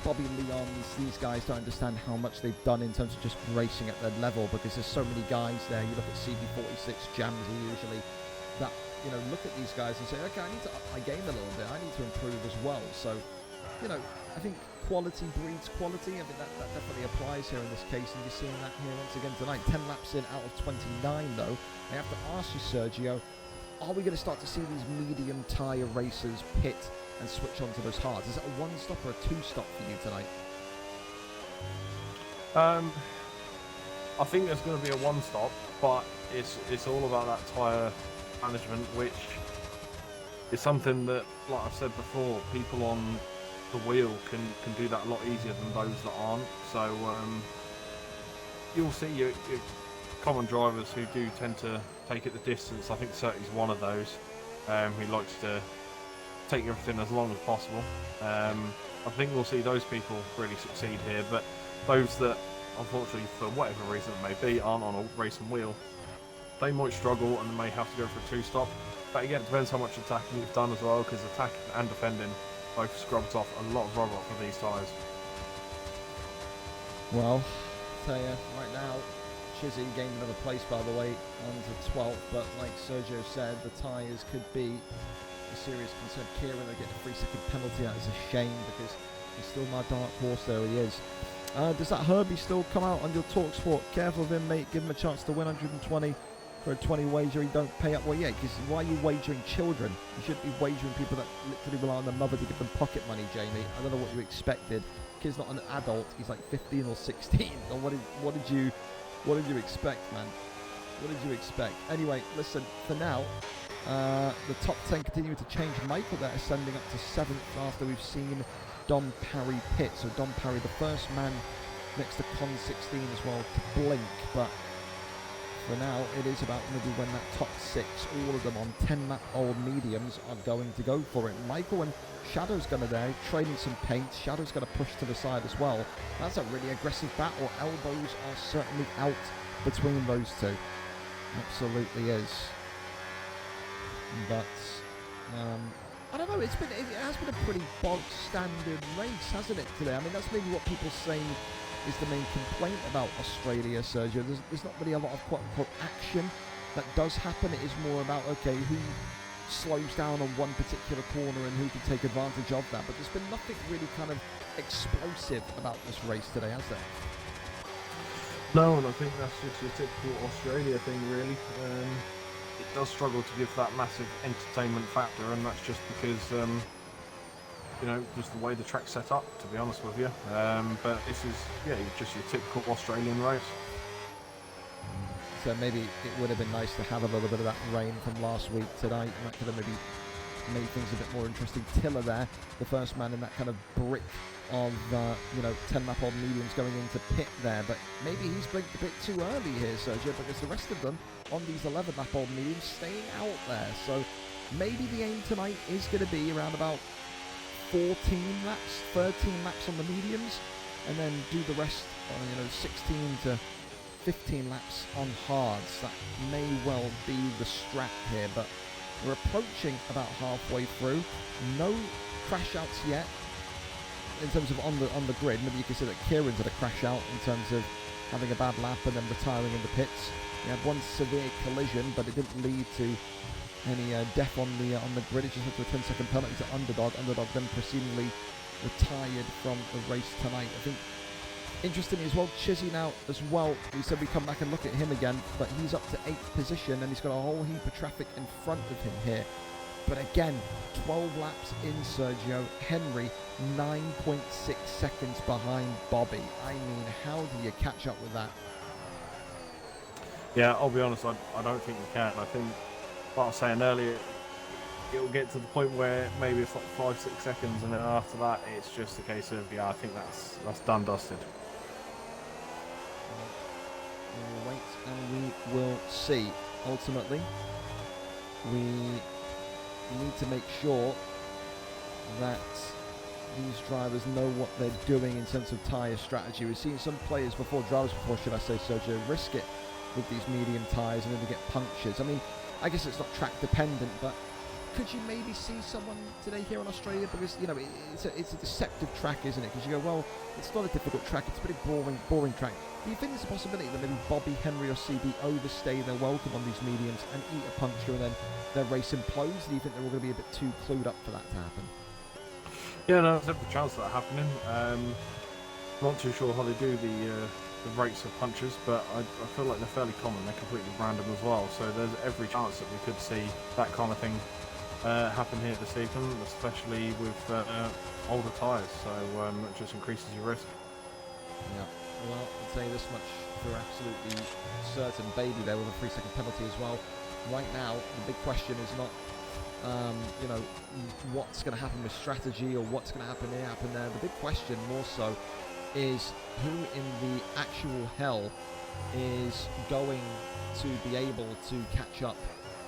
BobbyLyons, these guys don't understand how much they've done in terms of just racing at their level, because there's so many guys there. You look at CB46, Jamsy usually, that, you know, look at these guys and say, okay, I need to up my game a little bit. I need to improve as well. So, you know, I think quality breeds quality. I mean, that definitely applies here in this case, and you're seeing that here once again tonight. 10 laps in out of 29, though. I have to ask you, Sergio, are we going to start to see these medium tyre racers pit and switch onto those hards? Is it a one-stop or a two-stop for you tonight? I think there's going to be a one-stop, but it's all about that tyre management, which is something that, like I said before, people on the wheel can do that a lot easier than those that aren't. So you'll see your common drivers who do tend to take it the distance. I think Surtees one of those, who likes to take everything as long as possible. I think we'll see those people really succeed here, but those that, unfortunately, for whatever reason it may be, aren't on a racing wheel, they might struggle and may have to go for a two-stop. But again, it depends how much attacking you've done as well, because attacking and defending both scrubbed off a lot of rubber for these tyres. Well, I'll tell you, right now, Chissy gained another place, by the way, on to 12th, but like Sergio said, the tyres could be a serious concern. Kieran will get a 3-second penalty. That is a shame, because he's still my dark horse. There he is. Does that Herbie still come out on your TalkSport? Careful of him, mate. Give him a chance to win 120 for a 20 wager. He don't pay up. Well, yeah, because why are you wagering children? You shouldn't be wagering people that literally rely on their mother to give them pocket money, Jamie. I don't know what you expected. Kid's not an adult. He's like 15 or 16. Or what did you expect, man? What did you expect? Anyway, listen, for now, the top 10 continue to change. Michael there ascending up to 7th after we've seen Dom Parry pit. So Dom Parry, the first man next to Con 16 as well to blink. But for now, it is about maybe when that top 6, all of them on 10-lap-old mediums, are going to go for it. Michael and Shadow's going to there, trading some paint. Shadow's going to push to the side as well. That's a really aggressive battle. Elbows are certainly out between those two. Absolutely is. But I don't know. It has been a pretty bog standard race, hasn't it, today? I mean, that's maybe what people say is the main complaint about Australia, Sergio. There's not really a lot of quote-unquote action that does happen. It is more about, okay, who slows down on one particular corner and who can take advantage of that. But there's been nothing really kind of explosive about this race today, has there? No, and I think that's just your typical Australia thing, really. It does struggle to give that massive entertainment factor, and that's just because, you know, just the way the track's set up, to be honest with you. But this is, yeah, just your typical Australian race. So maybe it would have been nice to have a little bit of that rain from last week tonight, and that could have maybe made things a bit more interesting. Tiller there, the first man in that kind of brick of, 10-lap-old mediums going into pit there. But maybe he's blinked a bit too early here, Sergio, because the rest of them on these 11-lap-old mediums staying out there. So maybe the aim tonight is going to be around about 14 laps, 13 laps on the mediums, and then do the rest, 16 to 15 laps on hards. That may well be the strat here, but we're approaching about halfway through. No crash outs yet in terms of on the grid. Maybe you can say that Kieran's had a crash out in terms of having a bad lap and then retiring in the pits. We had one severe collision, but it didn't lead to any death on the grid. It just went to a 10-second penalty to Underdog. Underdog then proceedingly retired from the race tonight. I think interesting as well, Chissy now as well. We said we come back and look at him again, but he's up to 8th position and he's got a whole heap of traffic in front of him here. But again, 12 laps in Sergio. Henry 9.6 seconds behind Bobby. I mean, how do you catch up with that? Yeah, I'll be honest, I don't think you can. I think, like I was saying earlier, it'll get to the point where maybe it's like 5-6 seconds, and then after that, it's just a case of, yeah, I think that's done dusted. We will wait and we will see. Ultimately, we need to make sure that these drivers know what they're doing in terms of tyre strategy. We've seen some players before, drivers before, should I say, Sergio, risk it with these medium tyres and then they get punctures. I mean, I guess it's not track dependent, but could you maybe see someone today here in Australia? Because, you know, it's a deceptive track, isn't it? Because you go, well, it's not a difficult track, it's a pretty boring track. Do you think there's a possibility that maybe Bobby, Henry or CB overstay their welcome on these mediums and eat a puncture and then their race implodes? Do you think they're all going to be a bit too clued up for that to happen? Yeah, no, there's every chance of that happening. Not too sure how they do the rates of punches, but I feel like they're fairly common. They're completely random as well, so there's every chance that we could see that kind of thing happen here this evening, especially with older tyres, so it just increases your risk. Yeah, well, I'd say this much for absolutely certain. Baby there with a 3-second penalty as well. Right now, the big question is not you know, what's going to happen with strategy or what's going to happen here, happen there. The big question more so is who in the actual hell is going to be able to catch up,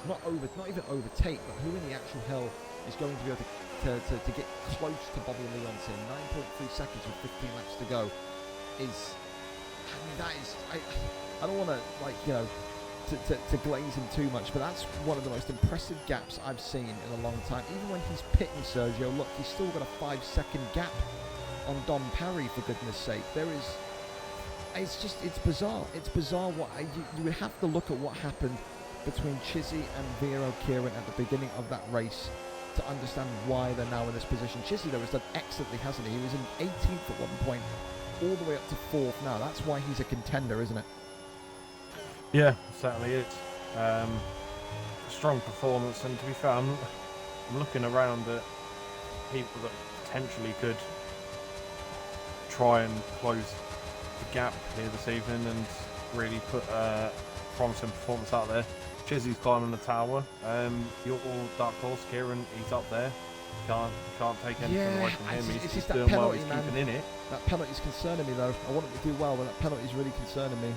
not even overtake, but who in the actual hell is going to be able to get close to BobbyLyons here. 9.3 seconds with 15 laps to go is, I mean, that is, I don't want to, like, you know, to glaze him too much, but that's one of the most impressive gaps I've seen in a long time. Even when he's pitting Sergio, look, he's still got a 5-second gap on Dom Parry, for goodness sake. It's bizarre. It's bizarre what you would have to look at what happened between Chissy and Vero Kieran at the beginning of that race to understand why they're now in this position. Chissy, though, has done excellently, hasn't he? He was in 18th at one point, all the way up to 4th now. That's why he's a contender, isn't it? Yeah, certainly is. Strong performance, and to be fair, I'm looking around at people that potentially could try and close the gap here this evening and really put promising performance out there. Chissy's climbing the tower. Your dark horse, Kieran, he's up there. Can't take anything away from him. He's doing well. He's keeping in it. That penalty's concerning me, though. I want him to do well, but that penalty's really concerning me.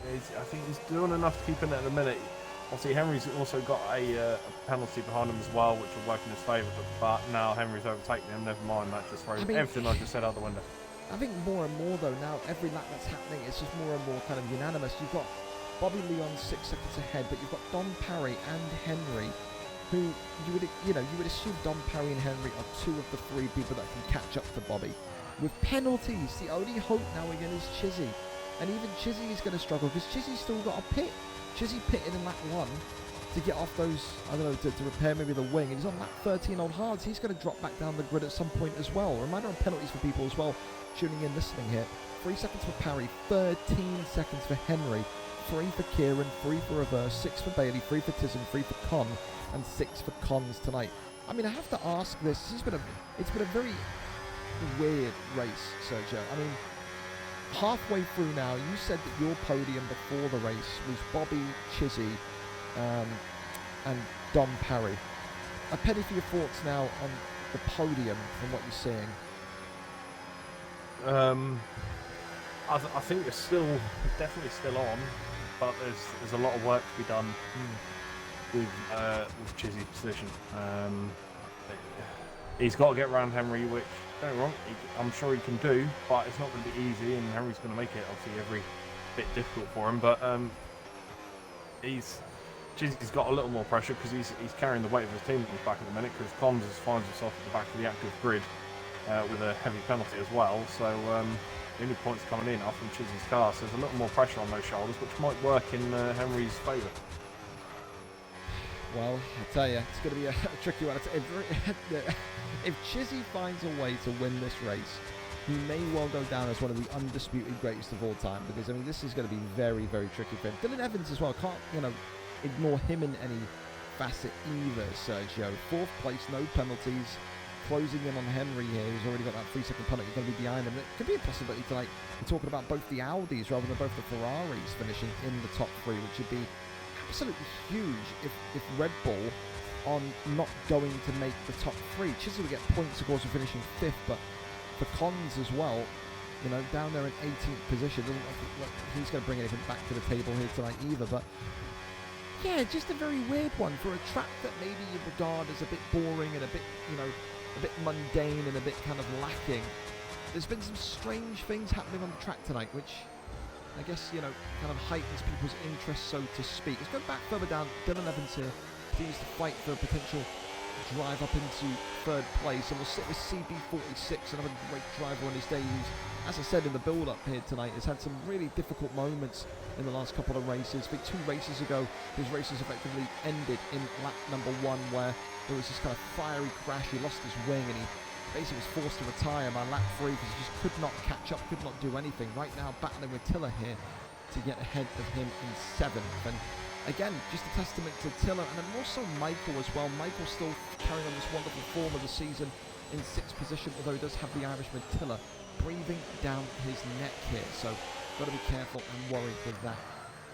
I think he's doing enough to keep in it at the minute. Obviously, Henry's also got a penalty behind him as well, which will work in his favour. But now Henry's overtaken him. Never mind, that just throws everything I just said out the window. I think more and more, though, now every lap that's happening, it's just more and more kind of unanimous. You've got BobbyLyons 6 seconds ahead, but you've got Dom Parry and Henry, who you would assume Dom Parry and Henry are 2 of the 3 people that can catch up to Bobby. With penalties, the only hope now again is Chissy. And even Chissy is going to struggle because Chissy's still got a pit. Chissy pitted in lap 1 to get off those, I don't know, to repair maybe the wing. And he's on lap 13 on hards. He's going to drop back down the grid at some point as well. Reminder on penalties for people as well tuning in, listening here. 3 seconds for Parry, 13 seconds for Henry, 3 for Kieran, 3 for Reverse, 6 for Bailey, 3 for Tizzin, 3 for Con, and 6 for Cons tonight. I mean, I have to ask this. It's been a very weird race, Sergio. I mean, halfway through now, you said that your podium before the race was Bobby, Chissy, and Dom Parry. A penny for your thoughts now on the podium and what you're seeing. I think it's definitely still on, but there's a lot of work to be done with Chissy's position. He's got to get around Henry, which, don't get me wrong, I'm sure he can do, but it's not going to be easy, and Henry's going to make it obviously every bit difficult for him. But Chissy's got a little more pressure because he's carrying the weight of his team back at the minute, because Cons finds himself at the back of the active grid with a heavy penalty as well. So the only points coming in are from Chissy's car, so there's a little more pressure on those shoulders, which might work in Henry's favour. Well, I tell you, it's going to be a tricky one. If Chissy finds a way to win this race, he may well go down as one of the undisputed greatest of all time, because, I mean, this is going to be very, very tricky for him. Dylan Evans as well, can't, ignore him in any facet either, Sergio. 4th place, no penalties, closing in on Henry here, who's already got that 3-second penalty, going to be behind him. It could be a possibility tonight. We're talking about both the Audis rather than both the Ferraris finishing in the top 3, which would be absolutely huge if Red Bull are not going to make the top 3. Chissy would get points, of course, for finishing 5th, but for Cons as well, down there in 18th position, doesn't look like he's going to bring anything back to the table here tonight either. But yeah, just a very weird one for a track that maybe you regard as a bit boring and a bit, a bit mundane and a bit kind of lacking. There's been some strange things happening on the track tonight, which I guess, kind of heightens people's interest, so to speak. Let's go back further down. Dylan Evans here continues to fight for a potential drive up into 3rd place, and we'll sit with CB46, another great driver on his day, who's, as I said in the build-up here tonight, has had some really difficult moments in the last couple of races. I think 2 races ago, his races effectively ended in lap number 1, where there was this kind of fiery crash. He lost his wing, and he basically was forced to retire by lap 3 because he just could not catch up, could not do anything. Right now, battling with Tiller here to get ahead of him in 7th. And again, just a testament to Tiller, and then also Michael as well. Michael still carrying on this wonderful form of the season in 6th position, although he does have the Irishman Tiller breathing down his neck here. So, got to be careful and worried with that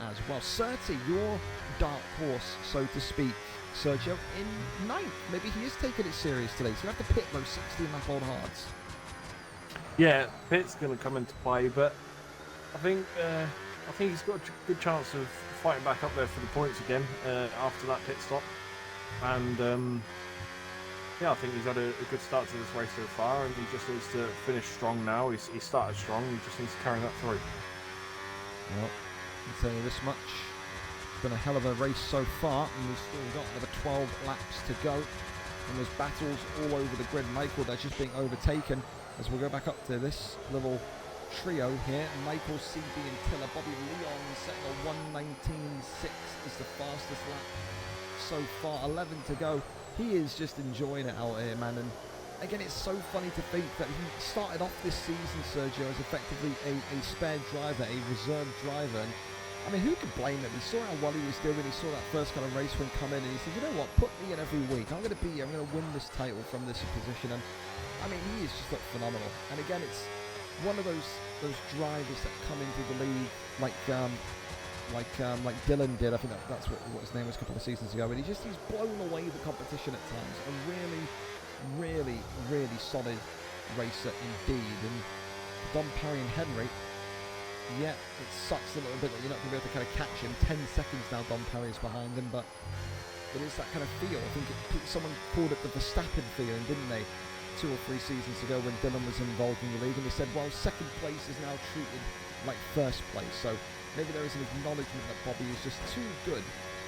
as well. Surtees, your dark horse, so to speak, Sergio, in 9th. Maybe he is taking it serious today. So you have to pit those 16-lap-old hards. Yeah, pit's going to come into play, but I think he's got a good chance of fighting back up there for the points again after that pit stop. And I think he's had a good start to this race so far, and he just needs to finish strong now. He started strong, he just needs to carry that through. Well, I'll tell you this much. It's been a hell of a race so far, and we've still got another 12 laps to go. And there's battles all over the grid. Michael, that's just being overtaken as we'll go back up to this little trio here. Michael, CB and Tiller. BobbyLyons setting a 1:19.6 is the fastest lap so far. 11 to go. He is just enjoying it out here, man. And again, it's so funny to think that he started off this season, Sergio, as effectively a spare driver, a reserve driver. And I mean, who could blame him? He saw how well he was doing. He saw that first kind of race win come in, and he said, you know what, put me in every week. I'm going to be here. I'm going to win this title from this position. And I mean, he is just phenomenal. And again, it's one of those drivers that come into the league like Dylan did. I think that's what his name was a couple of seasons ago. And he's blown away the competition at times. A really, really, really solid racer indeed. And Dom Perry and Henry, yeah, it sucks a little bit that you're not going to be able to kind of catch him. 10 seconds now Dom Perry is behind him, but it is that kind of feel. I think someone called it the Verstappen feeling, didn't they? 2 or 3 seasons ago when Dylan was involved in the league, and they said, well, 2nd place is now treated like 1st place. So maybe there is an acknowledgement that Bobby is just too good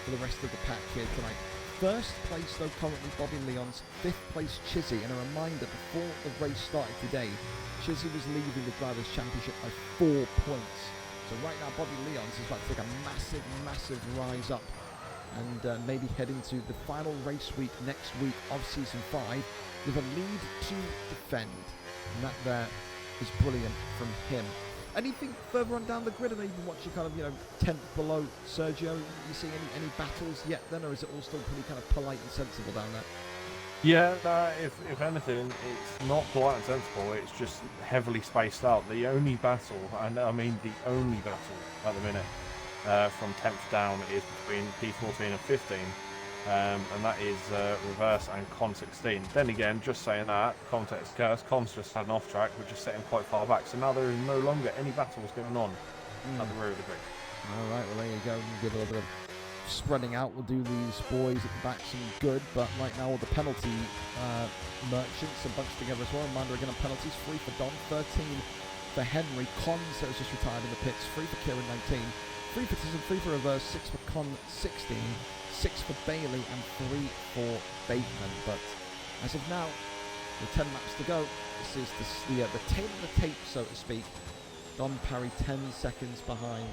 for the rest of the pack here tonight. 1st place, though, currently BobbyLyons. 5th place, Chissy. And a reminder, before the race started today, Chissy was leading the Drivers' Championship by 4 points. So right now, BobbyLyons is about to take a massive, massive rise up and maybe head into the final race week next week of Season 5 with a lead to defend. And that there is brilliant from him. Anything further on down the grid? I know you've been watching kind of, 10th below Sergio. You see any battles yet then, or is it all still pretty kind of polite and sensible down there? Yeah, if anything, it's not polite and sensible, it's just heavily spaced out. The only battle, and I mean the only battle at the minute, from 10th down is between P14 and 15, and that is Reverse and Con 16. Then again, just saying that, context curse, Con's just had an off track, which is setting quite far back, so now there is no longer any battles going on at the rear of the grid. Alright, well there you go, give a little bit of spreading out will do these boys at the back some good, but right now all the penalty merchants are bunched together as well. Reminder again on penalties: 3 for Don, 13 for Henry, Con so it's just retired in the pits, 3 for Kieran, 19, 3 for Tism, 3 for Reverse, 6 for Con, 16, 6 for Bailey, and 3 for Bateman. But as of now, with 10 laps to go, this is the tail of the tape, so to speak. Don Parry 10 seconds behind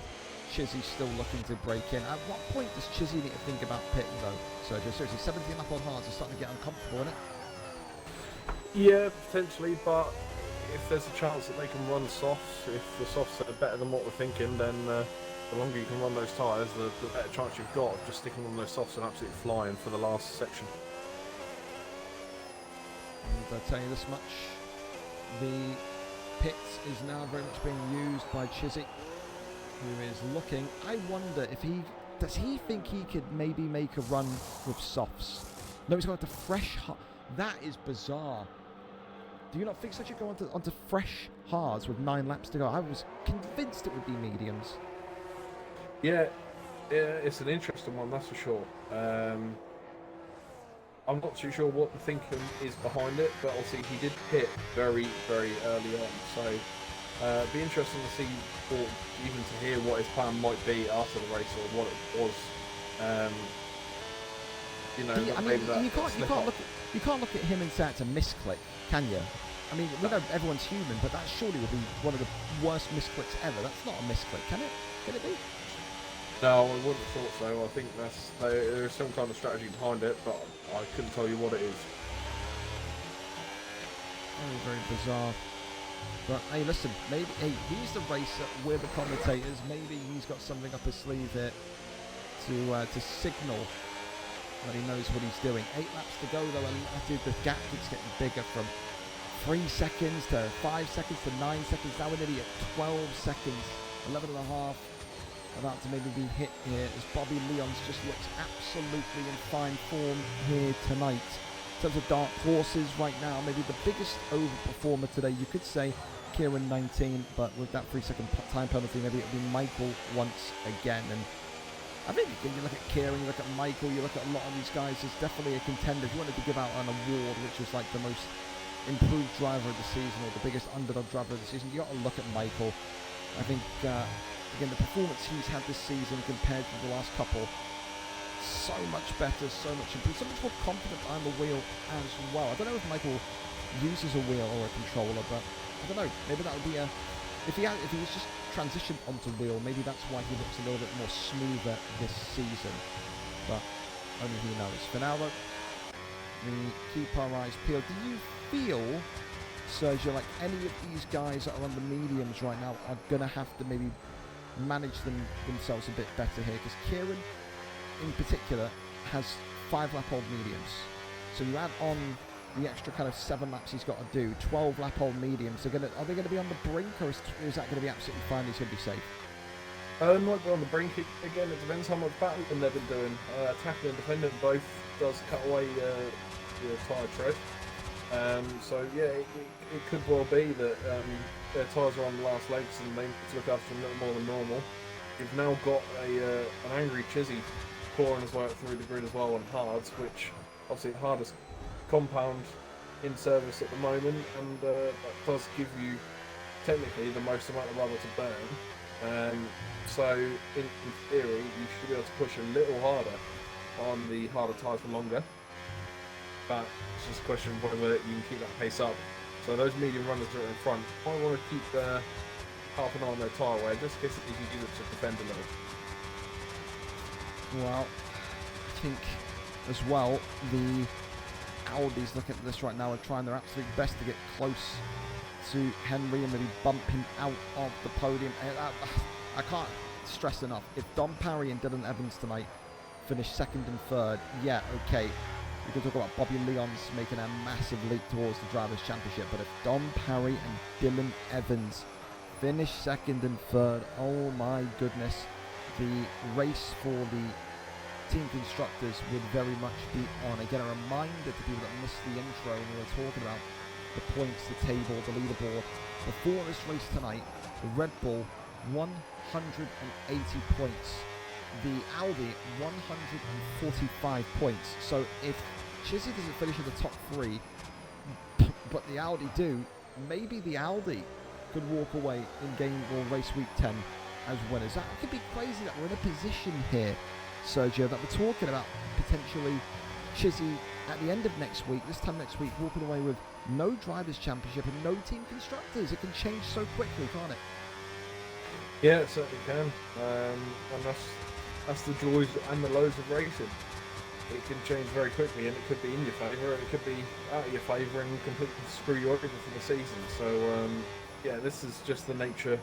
Chissy still looking to break in. At what point does Chissy need to think about pitting though, Sergio? Seriously, 17 lap on hards is starting to get uncomfortable, isn't it? Yeah, potentially, but if there's a chance that they can run softs, if the softs are better than what we're thinking, then the longer you can run those tyres, the better chance you've got of just sticking on those softs and absolutely flying for the last section. And I'll tell you this much, the pit is now very much being used by Chissy, who is looking. I wonder if does he think he could maybe make a run with softs? No, he's going to fresh. That is bizarre. Do you not think so? You go onto fresh hards with 9 laps to go? I was convinced it would be mediums. Yeah, it's an interesting one, that's for sure. I'm not too sure what the thinking is behind it, but obviously he did pit very, very early on. So it'd be interesting to see, or even to hear what his plan might be after the race, or what it was. I mean, you can't look at him and say it's a misclick, can you? I mean, we know everyone's human, but that surely would be one of the worst misclicks ever. That's not a misclick, can it? Can it be? No, I wouldn't have thought so. I think there is some kind of strategy behind it, but I couldn't tell you what it is. Very, very bizarre. But hey, listen, maybe he's the racer, we're the commentators. Maybe he's got something up his sleeve here to signal that he knows what he's doing. 8 laps to go though, and the gap keeps getting bigger from 3 seconds to 5 seconds to 9 seconds. Now we're nearly at 12 seconds, 11 and a half. About to maybe be hit here as BobbyLyons just looks absolutely in fine form here tonight. In terms of dark horses right now, maybe the biggest overperformer today, you could say Kieran 19, but with that 3-second time penalty, maybe it'll be Michael once again. And I think you look at Kieran, you look at Michael, you look at a lot of these guys, there's definitely a contender. If you wanted to give out an award, which is like the most improved driver of the season or the biggest underdog driver of the season, you got to look at Michael. I think, again, the performance he's had this season compared to the last couple, so much better, so much improved, so much more confident behind the wheel as well. I don't know if Michael uses a wheel or a controller, but I don't know. Maybe that would be if he's just transitioned onto wheel, maybe that's why he looks a little bit more smoother this season. But only he knows. For now, though, we keep our eyes peeled. Do you feel, Sergio, like any of these guys that are on the mediums right now are going to have to maybe manage themselves a bit better here? Because Kieran, in particular, has 5-lap-old mediums. So you add on the extra kind of 7 laps he's got to do, 12-lap-old mediums. Are they going to be on the brink, or is that going to be absolutely fine? He's going to be safe? Might be on the brink again. It depends how much battling they've been doing. Tackling and defending both does cut away your tyre tread. So yeah, it could well be that their tyres are on the last legs and they need to look after them a little more than normal. You've now got an angry Chissy pouring his way up through the grid as well on hards, which obviously the hardest compound in service at the moment, and that does give you technically the most amount of rubber to burn. So in theory, you should be able to push a little harder on the harder tyres for longer. But it's just a question of whether you can keep that pace up. So those medium runners that are in front, I want to keep half an eye on their tyre wear, just in case you can use it to defend a little. Well, I think as well, the Audis looking at this right now are trying their absolute best to get close to Henry and maybe bump him out of the podium. I can't stress enough, if Dom Parry and Dylan Evans tonight finish 2nd and 3rd, yeah, okay, we can talk about BobbyLyons making a massive leap towards the Drivers' Championship, but if Dom Parry and Dylan Evans finish 2nd and 3rd, oh my goodness, the race for the team constructors would very much be on. Again, a reminder to people that missed the intro when we were talking about the points, the table, the leaderboard. Before this race tonight, the Red Bull 180 points, the Audi 145 points. So if Chissy doesn't finish in the top 3, but the Audi do, maybe the Audi could walk away in game or race week 10 as winners. That could be crazy that we're in a position here, Sergio, that we're talking about potentially Chissy at the end of next week, this time next week, walking away with no Drivers' Championship and no Team Constructors. It can change so quickly, can't it? Yeah, it certainly can. And that's the joys and the lows of racing. It can change very quickly, and it could be in your favour, and it could be out of your favour and completely screw you over for the season. So yeah, this is just the nature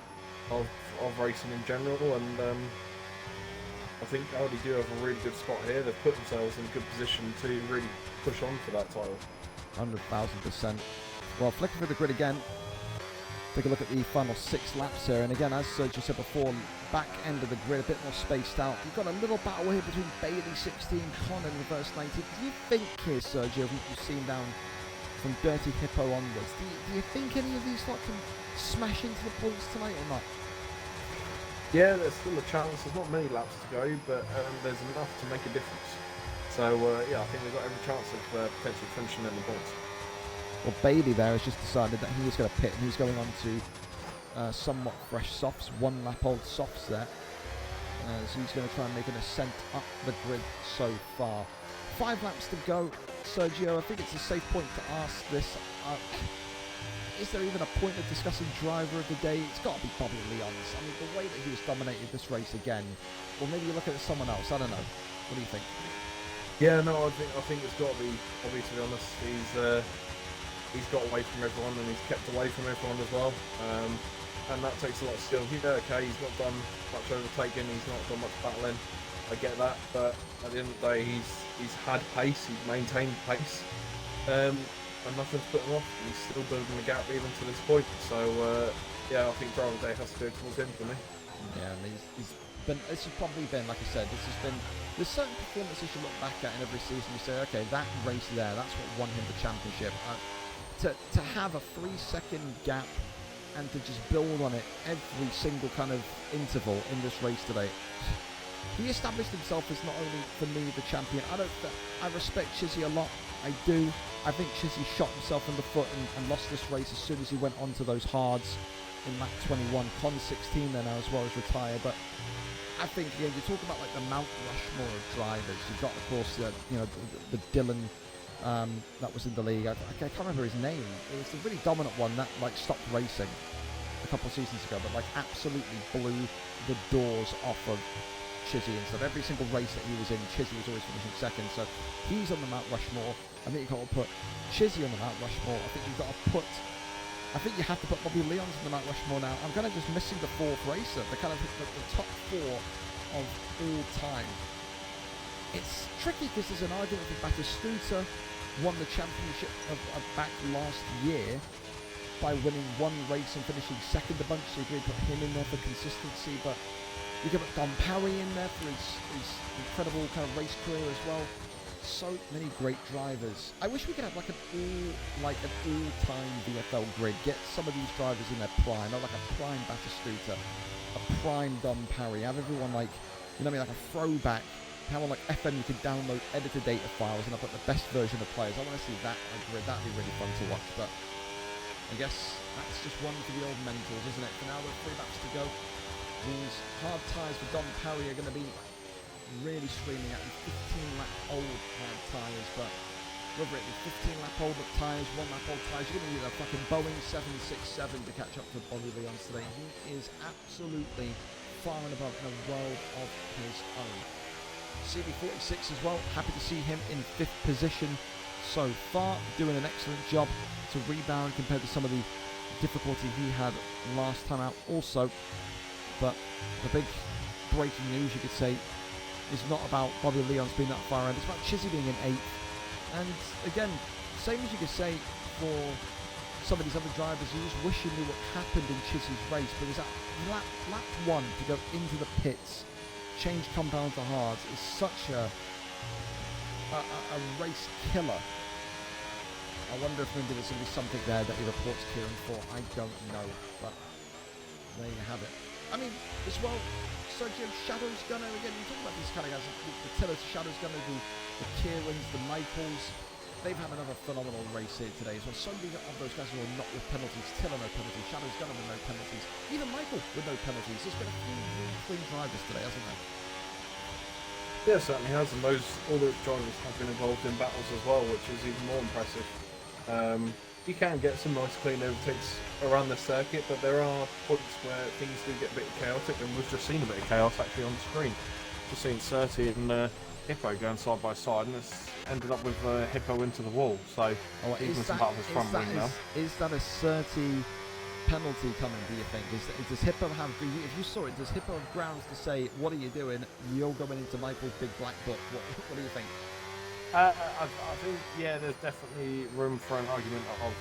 of racing in general, and I think Audi do have a really good spot here. They've put themselves in a good position to really push on for that title. 100,000%. Well, flicking through the grid again. Take a look at the final 6 laps here, and again, as Sergio said before, back end of the grid, a bit more spaced out. You've got a little battle here between Bailey 16, Con in reverse 19. Do you think here, Sergio, what you've seen down from Dirty Hippo onwards, do you think any of these lot can smash into the points tonight or not? Yeah, there's still a chance. There's not many laps to go, but there's enough to make a difference. So yeah, I think they've got every chance of potentially finishing in the points. Well, Bailey there has just decided that he is going to pit, and he's going on to somewhat fresh softs, 1 lap old softs there. So he's going to try and make an ascent up the grid so far. 5 laps to go, Sergio. I think it's a safe point to ask this. Is there even a point of discussing driver of the day? It's got to be BobbyLyons. I mean, the way that he has dominated this race again. Or maybe you look at someone else. I don't know. What do you think? Yeah, no, I think it's got to be Bobby. To be honest, he's got away from everyone, and he's kept away from everyone as well. And that takes a lot of skill. Okay, he's not done much overtaking, he's not done much battling. I get that, but at the end of the day, he's had pace, he's maintained pace, and nothing's put him off. He's still building the gap even to this point. So yeah, I think driver of the day has to go towards him for me. Yeah, I mean, he's been. This has probably been, like I said, this has been. There's certain performances you look back at in every season. You say, okay, that race there, that's what won him the championship. To have a 3-second gap and to just build on it every single kind of interval in this race today. He established himself as not only, for me, the champion. I respect Chissy a lot. I do. I think Chissy shot himself in the foot and lost this race as soon as he went onto those hards in lap 21. Con 16 there now as well as retired. But I think, again, you talk about like the Mount Rushmore of drivers. You've got, of course, the Dylan that was in the league. I can't remember his name. It was the really dominant one that like stopped racing a couple of seasons ago, but like absolutely blew the doors off of Chissy and stuff. Every single race that he was in, Chissy was always finishing second. So he's on the Mount Rushmore. I think you've got to put Chissy on the Mount Rushmore. I think you have to put BobbyLyons on the Mount Rushmore now. I'm kind of just missing the 4th racer, the kind of the top 4 of all time. It's tricky because there's an argument that Batistuta won the championship of back last year by winning 1 race and finishing second a bunch, so you can put him in there for consistency, but you can put Dom Parry in there for his incredible kind of race career as well. So many great drivers. I wish we could have like an all-time VFL grid. Get some of these drivers in their prime, not like a prime Batistuta, a prime Dom Parry. Have everyone like, you know what I mean, like a throwback. How on like FM you can download edited data files and I've got the best version of players. I want to see that on grid. That'd be really fun to watch. But I guess that's just one for the old mentors, isn't it? For now, with 3 laps to go. These hard tyres for Dom Parry are going to be really screaming at him. 15-lap old hard tyres, but whether it be 15-lap old tyres, 1-lap old tyres, you're going to need a fucking Boeing 767 to catch up to BobbyLyons today. He is absolutely far and above in a world of his own. CB46 as well, happy to see him in 5th position so far, doing an excellent job to rebound compared to some of the difficulty he had last time out also. But the big breaking news, you could say, is not about BobbyLyons being that far in, it's about Chissy being in 8th. And again, same as you could say for some of these other drivers, you just wish you knew what happened in Chissy's race, because that lap 1 to go into the pits, change compound to hards, is such a race killer. I wonder if maybe there's going to be something there that he reports Kieran for. I don't know, but there you have it. I mean, as well, Sergio Shadow's Gunner, again, you talk about these kind of guys, the Tillers, Shadow's Gunner, the Kierans, the Michaels, they've had another phenomenal race here today as well. So many of those guys who are not with penalties, Tiller no penalties, Shadow's Gunner with no penalties, even Michael with no penalties. There's been a few really clean drivers today, hasn't there? Yeah, certainly has, and all those drivers have been involved in battles as well, which is even more impressive. you can get some nice clean overtakes around the circuit, but there are points where things do get a bit chaotic, and we've just seen a bit of chaos actually on the screen. Just seen Surtees and Hippo going side by side, and it's ended up with Hippo into the wall. So he's missing part of his front wing now. Is that a Surtees penalty coming, do you think? Does Hippo have, if you saw it, does Hippo have grounds to say, what are you doing? You're going into Michael's big black book. What do you think? I think, yeah, there's definitely room for an argument of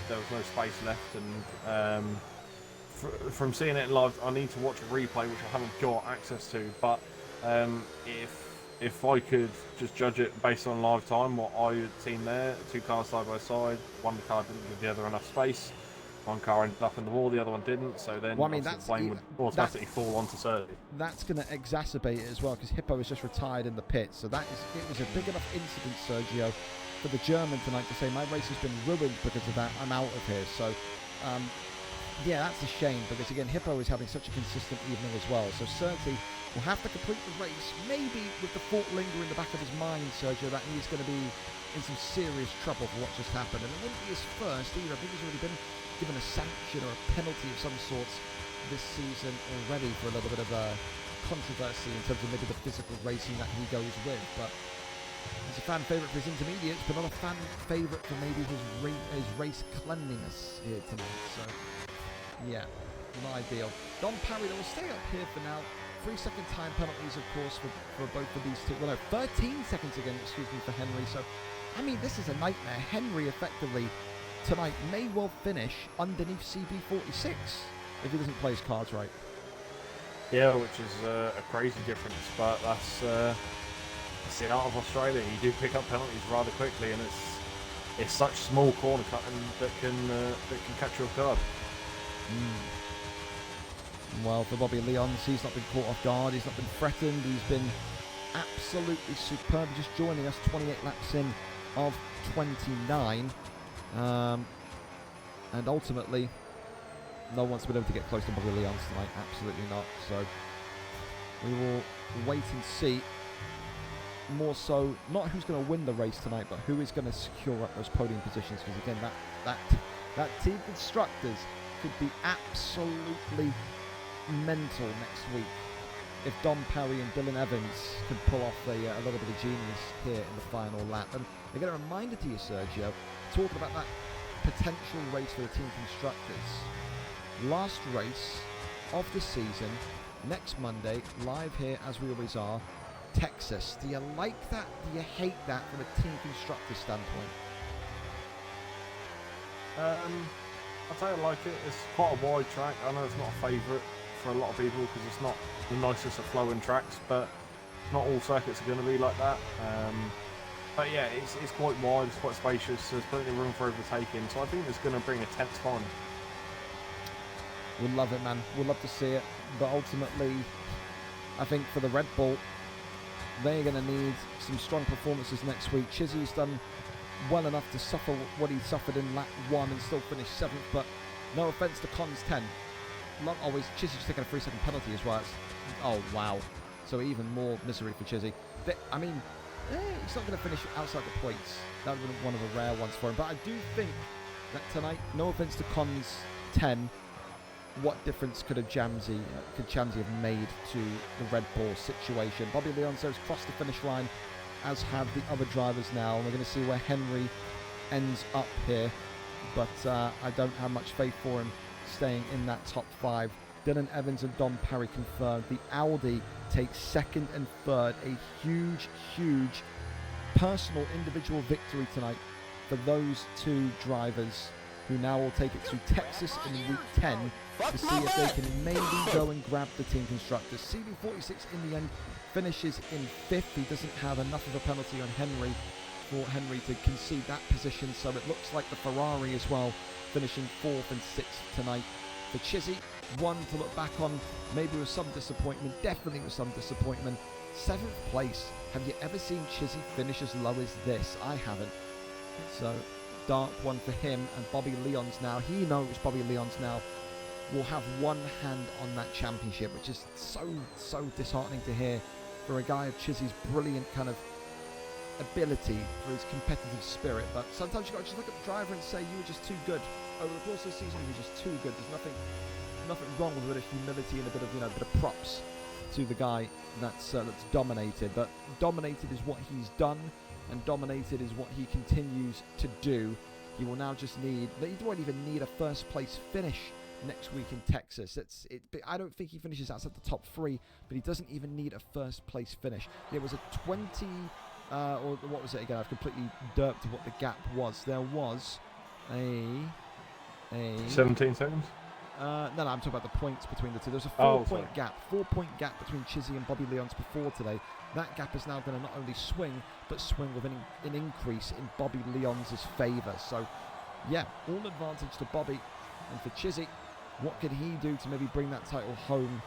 there was no space left, and from seeing it live, I need to watch a replay, which I haven't got access to, but if I could just judge it based on live time, what I had seen there, two cars side by side, one car didn't give the other enough space, one car ended up in the wall, the other one didn't, so then the blame would automatically fall onto Surtees. That's going to exacerbate it as well, because Hippo has just retired in the pit, so it was a big enough incident, Sergio, for the German tonight to say, my race has been ruined because of that, I'm out of here. So yeah, that's a shame, because again, Hippo is having such a consistent evening as well, so Surtees will have to complete the race, maybe with the thought lingering in the back of his mind, Sergio, that he's going to be in some serious trouble for what just happened, and it wouldn't be his first either. I think he's already been given a sanction or a penalty of some sort this season already for a little bit of a controversy in terms of maybe the physical racing that he goes with, but he's a fan favourite for his intermediates, but not a fan favourite for maybe his race cleanliness here tonight, so yeah, not ideal. Dom Parry, they will stay up here for now. 3-second time penalties, of course, for both of these two. Well, no, 13 seconds again, excuse me, for Henry. So, I mean, this is a nightmare. Henry, effectively, tonight, may well finish underneath CB46 if he doesn't play his cards right. Yeah, which is a crazy difference, but that's the art of Australia. You do pick up penalties rather quickly, and it's such small corner cutting that can catch you off guard. Well, for BobbyLyons, he's not been caught off guard, he's not been threatened, he's been absolutely superb, just joining us 28 laps in of 29, and ultimately no one's been able to get close to BobbyLyons tonight, absolutely not, so we will wait and see, more so not who's going to win the race tonight, but who is going to secure up those podium positions, because again, that team constructors could be absolutely mental next week if Dom Parry and Dylan Evans can pull off a little bit of genius here in the final lap. And again, a reminder to you, Sergio, talking about that potential race for the team constructors. Last race of the season, next Monday, live here as we always are, Texas. Do you like that? Do you hate that from a team constructor standpoint? I'd say I like it. It's quite a wide track. I know it's not a favourite for a lot of people because it's not the nicest of flowing tracks, but not all circuits are going to be like that. But yeah, it's quite wide, it's quite spacious, there's plenty of room for overtaking, so I think it's going to bring a tense final. We'll love it, man. We'll love to see it, but ultimately, I think for the Red Bull, they're going to need some strong performances next week. Chissy's done well enough to suffer what he suffered in lap 1 and still finish 7th, but no offence to Cons 10. Not always. Chissy's taking a 3-second penalty as well. Oh, wow. So even more misery for Chissy. I mean, he's not going to finish outside the points. That would be one of the rare ones for him. But I do think that tonight, no offence to Cons 10, what difference could Chamsey have made to the Red Bull situation? BobbyLyons has crossed the finish line, as have the other drivers now, and we're going to see where Henry ends up here, but I don't have much faith for him staying in that top 5. Dylan Evans and Dom Parry confirmed. The Audi takes 2nd and 3rd, a huge personal individual victory tonight for those two drivers, who now will take it to Texas in week 10 to see if they can maybe go and grab the team constructors. CB46 in the end finishes in 5th. He doesn't have enough of a penalty on Henry for Henry to concede that position, so it looks like the Ferrari as well, finishing 4th and 6th tonight. For Chissy, one to look back on, maybe with some disappointment, definitely with some disappointment. 7th place. Have you ever seen Chissy finish as low as this? I haven't. So, dark one for him, and BobbyLyons now, he knows BobbyLyons now will have one hand on that championship, which is so disheartening to hear for a guy of Chissy's brilliant kind of ability, for his competitive spirit. But sometimes you've got to just look at the driver and say you were just too good. Over the course of the season, you were just too good. There's nothing wrong with a bit of humility and a bit of props to the guy that's dominated. But dominated is what he's done, and dominated is what he continues to do. He will now just need. He won't even need a first place finish next week in Texas. I don't think he finishes outside the top 3, but he doesn't even need a first place finish. It was a 20, or what was it again? I've completely derped what the gap was. There was a 17 seconds. No, I'm talking about the points between the two. There's a 4-point gap, 4-point gap between Chissy and BobbyLyons before today. That gap is now going to not only swing, but swing with an increase in BobbyLyons' favour. So, yeah, all advantage to Bobby. And for Chissy, what can he do to maybe bring that title home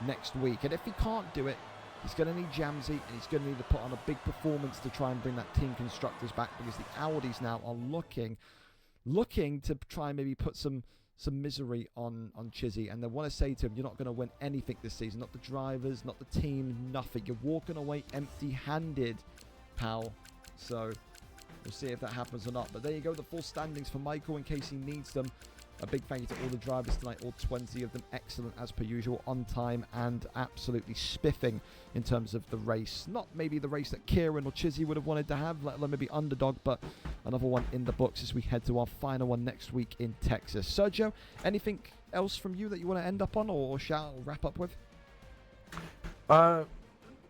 next week? And if he can't do it, he's going to need Jamsey, and he's going to need to put on a big performance to try and bring that team constructors back, because the Audis now are looking to try and maybe put some misery on Chissy, and they want to say to him, you're not going to win anything this season, not the drivers, not the team, nothing. You're walking away empty-handed, pal. So we'll see if that happens or not. But there you go, the full standings for Michael in case he needs them. A big thank you to all the drivers tonight, all 20 of them, excellent as per usual, on time and absolutely spiffing in terms of the race. Not maybe the race that Kieran or Chissy would have wanted to have, let alone maybe underdog, but another one in the books as we head to our final one next week in Texas. Sergio, anything else from you that you want to end up on, or shall wrap up with?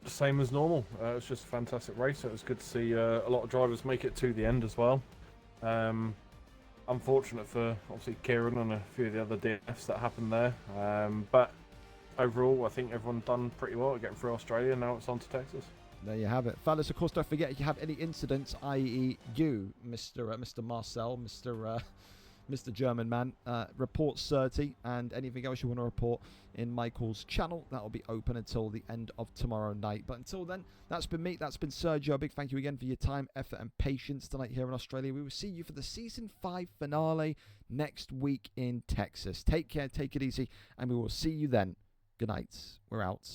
Same as normal. It was just a fantastic race. It was good to see a lot of drivers make it to the end as well. Unfortunate for obviously Kieran and a few of the other DNFs that happened there, but overall I think everyone done pretty well at getting through Australia. Now it's on to Texas. There you have it, fellas. Of course, don't forget, if you have any incidents, i.e. you, Mr. Marcel, Mr. German man, report Certi, and anything else you want to report in Michael's channel. That will be open until the end of tomorrow night. But until then, that's been me, that's been Sergio. A big thank you again for your time, effort, and patience tonight here in Australia. We will see you for the Season 5 finale next week in Texas. Take care, take it easy, and we will see you then. Good night. We're out.